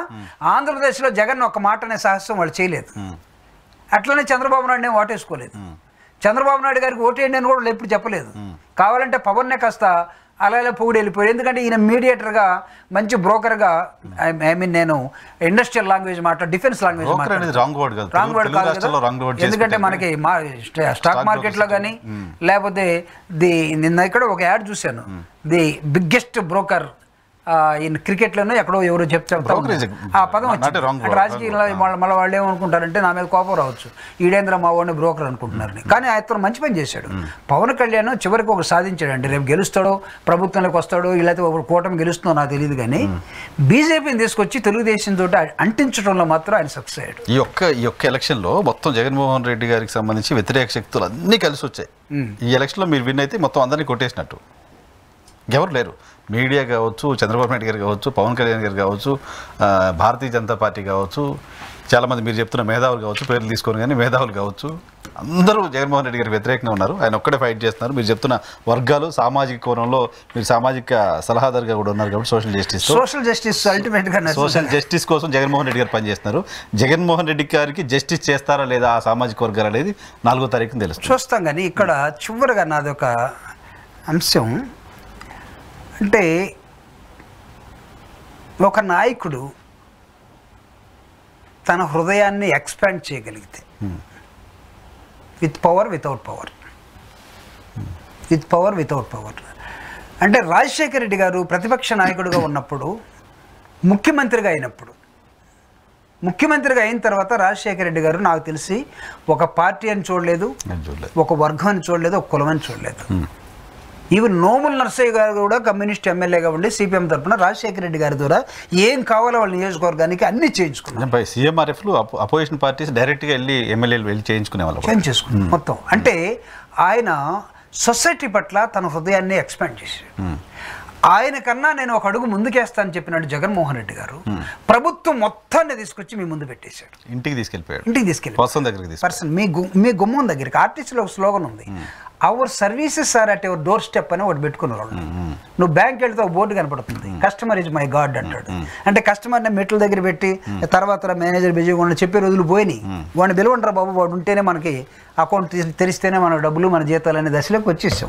ఆంధ్రప్రదేశ్లో జగన్ ఒక మాట అనే సాహసం వాళ్ళు చేయలేదు. అట్లనే చంద్రబాబు నాయుడు నేను ఓటేసుకోలేదు. చంద్రబాబు నాయుడు గారికి ఓటేయండి అని కూడా ఎప్పుడు చెప్పలేదు. కావాలంటే పవన్నే కాస్త అలా ఇలా పొగిడి వెళ్ళిపోయారు. ఎందుకంటే ఈయన మీడియేటర్గా, మంచి బ్రోకర్గా, ఐ మీన్ నేను industrial language defence language wrong word కాదు. ఎందుకంటే మనకి స్టాక్ మార్కెట్లో కానీ లేకపోతే నిన్న ఇక్కడ ఒక యాడ్ చూశాను, ది బిగ్గెస్ట్ బ్రోకర్ ఇన్ క్రికెట్లోనే ఎక్కడో ఎవరో చెప్తారు ఆ పదం వచ్చింది. రాజకీయంలో మళ్ళీ వాళ్ళు ఏమనుకుంటారంటే నా మీద కోపం రావచ్చు, ఈడేంద్ర మా వాడిని బ్రోకర్ అనుకుంటున్నారని. కానీ ఆయన మంచి పని చేశాడు. పవన్ కళ్యాణ్ చివరికి ఒకటి సాధించాడండి. రేపు గెలుస్తాడో, ప్రభుత్వంలోకి వస్తాడో, లేకపోతే ఒక కూటమి గెలుస్తుందో నాకు తెలియదు, కానీ బీజేపీని తీసుకొచ్చి తెలుగుదేశం తోటి అంటించడంలో మాత్రం ఆయన సక్సెస్ అయ్యాడు. ఈ యొక్క ఎలక్షన్లో మొత్తం జగన్మోహన్ రెడ్డి గారికి సంబంధించి వ్యతిరేక శక్తులు అన్నీ కలిసి వచ్చాయి. ఈ ఎలక్షన్లో మీరు విన్ అయితే మొత్తం అందరినీ కొట్టేసినట్టు. ఎవరు లేరు, మీడియా కావచ్చు, చంద్రబాబు నాయుడు గారు కావచ్చు, పవన్ కళ్యాణ్ గారు కావచ్చు, భారతీయ జనతా పార్టీ కావచ్చు, చాలామంది మీరు చెప్తున్న మేధావులు కావచ్చు, పేర్లు తీసుకొని కానీ మేధావులు కావచ్చు, అందరూ జగన్మోహన్ రెడ్డి గారికి వ్యతిరేకంగా ఉన్నారు. ఆయన ఒక్కడే ఫైట్ చేస్తున్నారు. మీరు చెప్తున్న వర్గాలు సామాజిక కోణంలో మీరు సామాజిక సలహాదారుగా కూడా ఉన్నారు కాబట్టి సోషల్ జస్టిస్ కోసం జగన్మోహన్ రెడ్డి గారు పనిచేస్తున్నారు. జగన్మోహన్ రెడ్డి గారికి జస్టిస్ చేస్తారా లేదా ఆ సామాజిక వర్గాలు అనేది 4వ తారీఖున తెలుస్తుంది, చూస్తాం. కానీ ఇక్కడ చివరిగా నాదొక అంశం అంటే, ఒక నాయకుడు తన హృదయాన్ని ఎక్స్పాండ్ చేయగలిగితే, విత్ పవర్ వితౌట్ పవర్, అంటే రాజశేఖర రెడ్డి గారు ప్రతిపక్ష నాయకుడిగా ఉన్నప్పుడు, ముఖ్యమంత్రిగా అయిన తర్వాత రాజశేఖర రెడ్డి గారు నాకు తెలిసి ఒక పార్టీ అని చూడలేదు, ఒక వర్గం అని చూడలేదు, ఒక కులం అని చూడలేదు. ఈవెన్ నోముల నర్సయ్య గారు కూడా కమ్యూనిస్ట్ ఎమ్మెల్యేగా ఉండి సిపిఎం తరఫున రాజశేఖర రెడ్డి గారి ద్వారా ఏం కావాలో వాళ్ళ నియోజకవర్గానికి అన్ని చేయించుకున్నారు. సీఎంఆర్ఎఫ్లు అపోజిషన్ పార్టీస్ డైరెక్ట్గా వెళ్ళి ఎమ్మెల్యేలు వెళ్ళి చేయించుకున్నారు మొత్తం. అంటే ఆయన సొసైటీ పట్ల తన హృదయాన్ని ఎక్స్పాండ్ చేశాడు. ఆయన కన్నా నేను ఒక అడుగు ముందుకేస్తానని చెప్పినాడు జగన్మోహన్ రెడ్డి గారు. ప్రభుత్వం మొత్తాన్ని తీసుకొచ్చి మీ ముందు పెట్టేశాడు, ఇంటికి తీసుకెళ్ళి పర్సన్ మీ గుమ్మం దగ్గరికి. ఆర్టీసీలో ఒక స్లోగన్ ఉంది, our services are at your doorstep అని ఒకటి పెట్టుకున్నారు. నువ్వు బ్యాంక్ వెళ్తే ఒక బోర్డు కనపడుతుంది, కస్టమర్ ఇస్ మై గాడ్ అంటాడు. అంటే కస్టమర్ని మెట్ల దగ్గర పెట్టి తర్వాత మేనేజర్ బిజీగా ఉన్న చెప్పే రోజులు పోయినాయి. వాడిని పిలవంటారా బాబు, వాడు ఉంటేనే మనకి అకౌంట్ తెరిస్తేనే మన డబ్బులు, మన జీతాలు అనే దశలోకి వచ్చేసాం.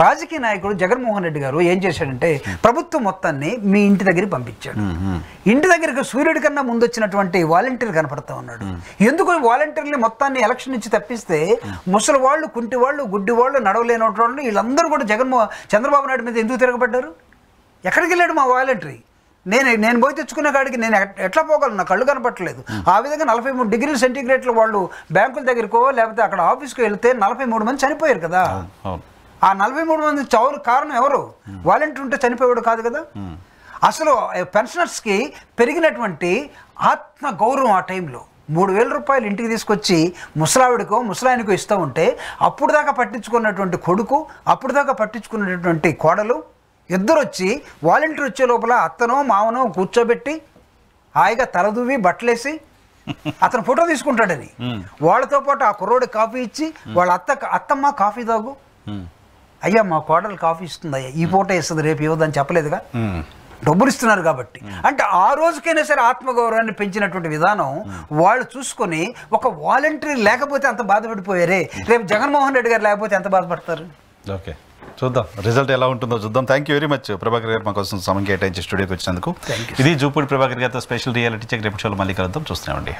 రాజకీయ నాయకుడు జగన్మోహన్ రెడ్డి గారు ఏం చేశాడంటే ప్రభుత్వం మొత్తాన్ని మీ ఇంటి దగ్గరికి పంపించాడు. ఇంటి దగ్గరికి సూర్యుడి కన్నా ముందు వచ్చినటువంటి వాలంటీర్ కనపడతా ఉన్నాడు. ఎందుకు వాలంటీర్ని మొత్తాన్ని ఎలక్షన్ నుంచి తప్పిస్తే ముసలి వాళ్ళు, కుంటి వాళ్ళు, గుడ్డి వాళ్ళు, నడవలేని వాళ్ళు వీళ్ళందరూ కూడా చంద్రబాబు నాయుడు మీద ఎందుకు తిరగబడ్డారు? ఎక్కడికి వెళ్ళాడు మా వాలంటరీ? నేను పోయి తెచ్చుకునే కాడికి నేను ఎట్లా పోగలను? నా కళ్ళు కనపట్టలేదు. ఆ విధంగా 43 డిగ్రీల సెంటీగ్రేడ్లో వాళ్ళు బ్యాంకుల దగ్గరకో లేకపోతే అక్కడ ఆఫీస్కి వెళ్తే 43 మంది చనిపోయారు కదా. ఆ 43 మంది చావుకు కారణం ఎవరు? వాలంటీర్ ఉంటే చనిపోయాడు కాదు కదా. అసలు పెన్షనర్స్కి పెరిగినటువంటి ఆత్మ గౌరవం ఆ టైంలో 3,000 రూపాయలు ఇంటికి తీసుకొచ్చి ముసలావిడికో ముసలాయనికో ఇస్తూ ఉంటే అప్పుడు దాకా పట్టించుకున్నటువంటి కొడుకు, అప్పుడు దాకా పట్టించుకున్నటువంటి కోడలు ఇద్దరు వచ్చి వాలంటీర్ వచ్చే లోపల అత్తనో మామనో కూర్చోబెట్టి హాయిగా తలదూవి బట్టలేసి అతను ఫోటో తీసుకుంటాడని వాళ్ళతో పాటు ఆ కుర్రోడి కాఫీ ఇచ్చి వాళ్ళ అత్తమ్మ కాఫీ తాగు, అయ్యా మా కోడలు కాఫీ ఇస్తుంది, అయ్యా ఈ ఫోటో ఇస్తుంది రేపు ఇవ్వదని చెప్పలేదుగా. డబ్బులు ఇస్తున్నారు కాబట్టి. అంటే ఆ రోజుకైనా సరే ఆత్మగౌరవాన్ని పెంచినటువంటి విధానం వాళ్ళు చూసుకొని ఒక వాలంటరీ లేకపోతే అంత బాధపడిపోయారే, రేపు జగన్మోహన్ రెడ్డి గారు లేకపోతే ఎంత బాధపడతారు? ఓకే, చూద్దాం రిజల్ట్ ఎలా ఉంటుందో చూద్దాం. Thank you very much Prabhakar గారు మా కోసం సమయం కేటాయించి స్టూడియోకి వచ్చినందుకు. ఇది జూపూడి ప్రభాకర్ గారితో స్పెషల్ రియాలిటీ చెక్. రేపు షోలో మళ్ళీ కలుద్దాం. చూస్తూనే ఉండి.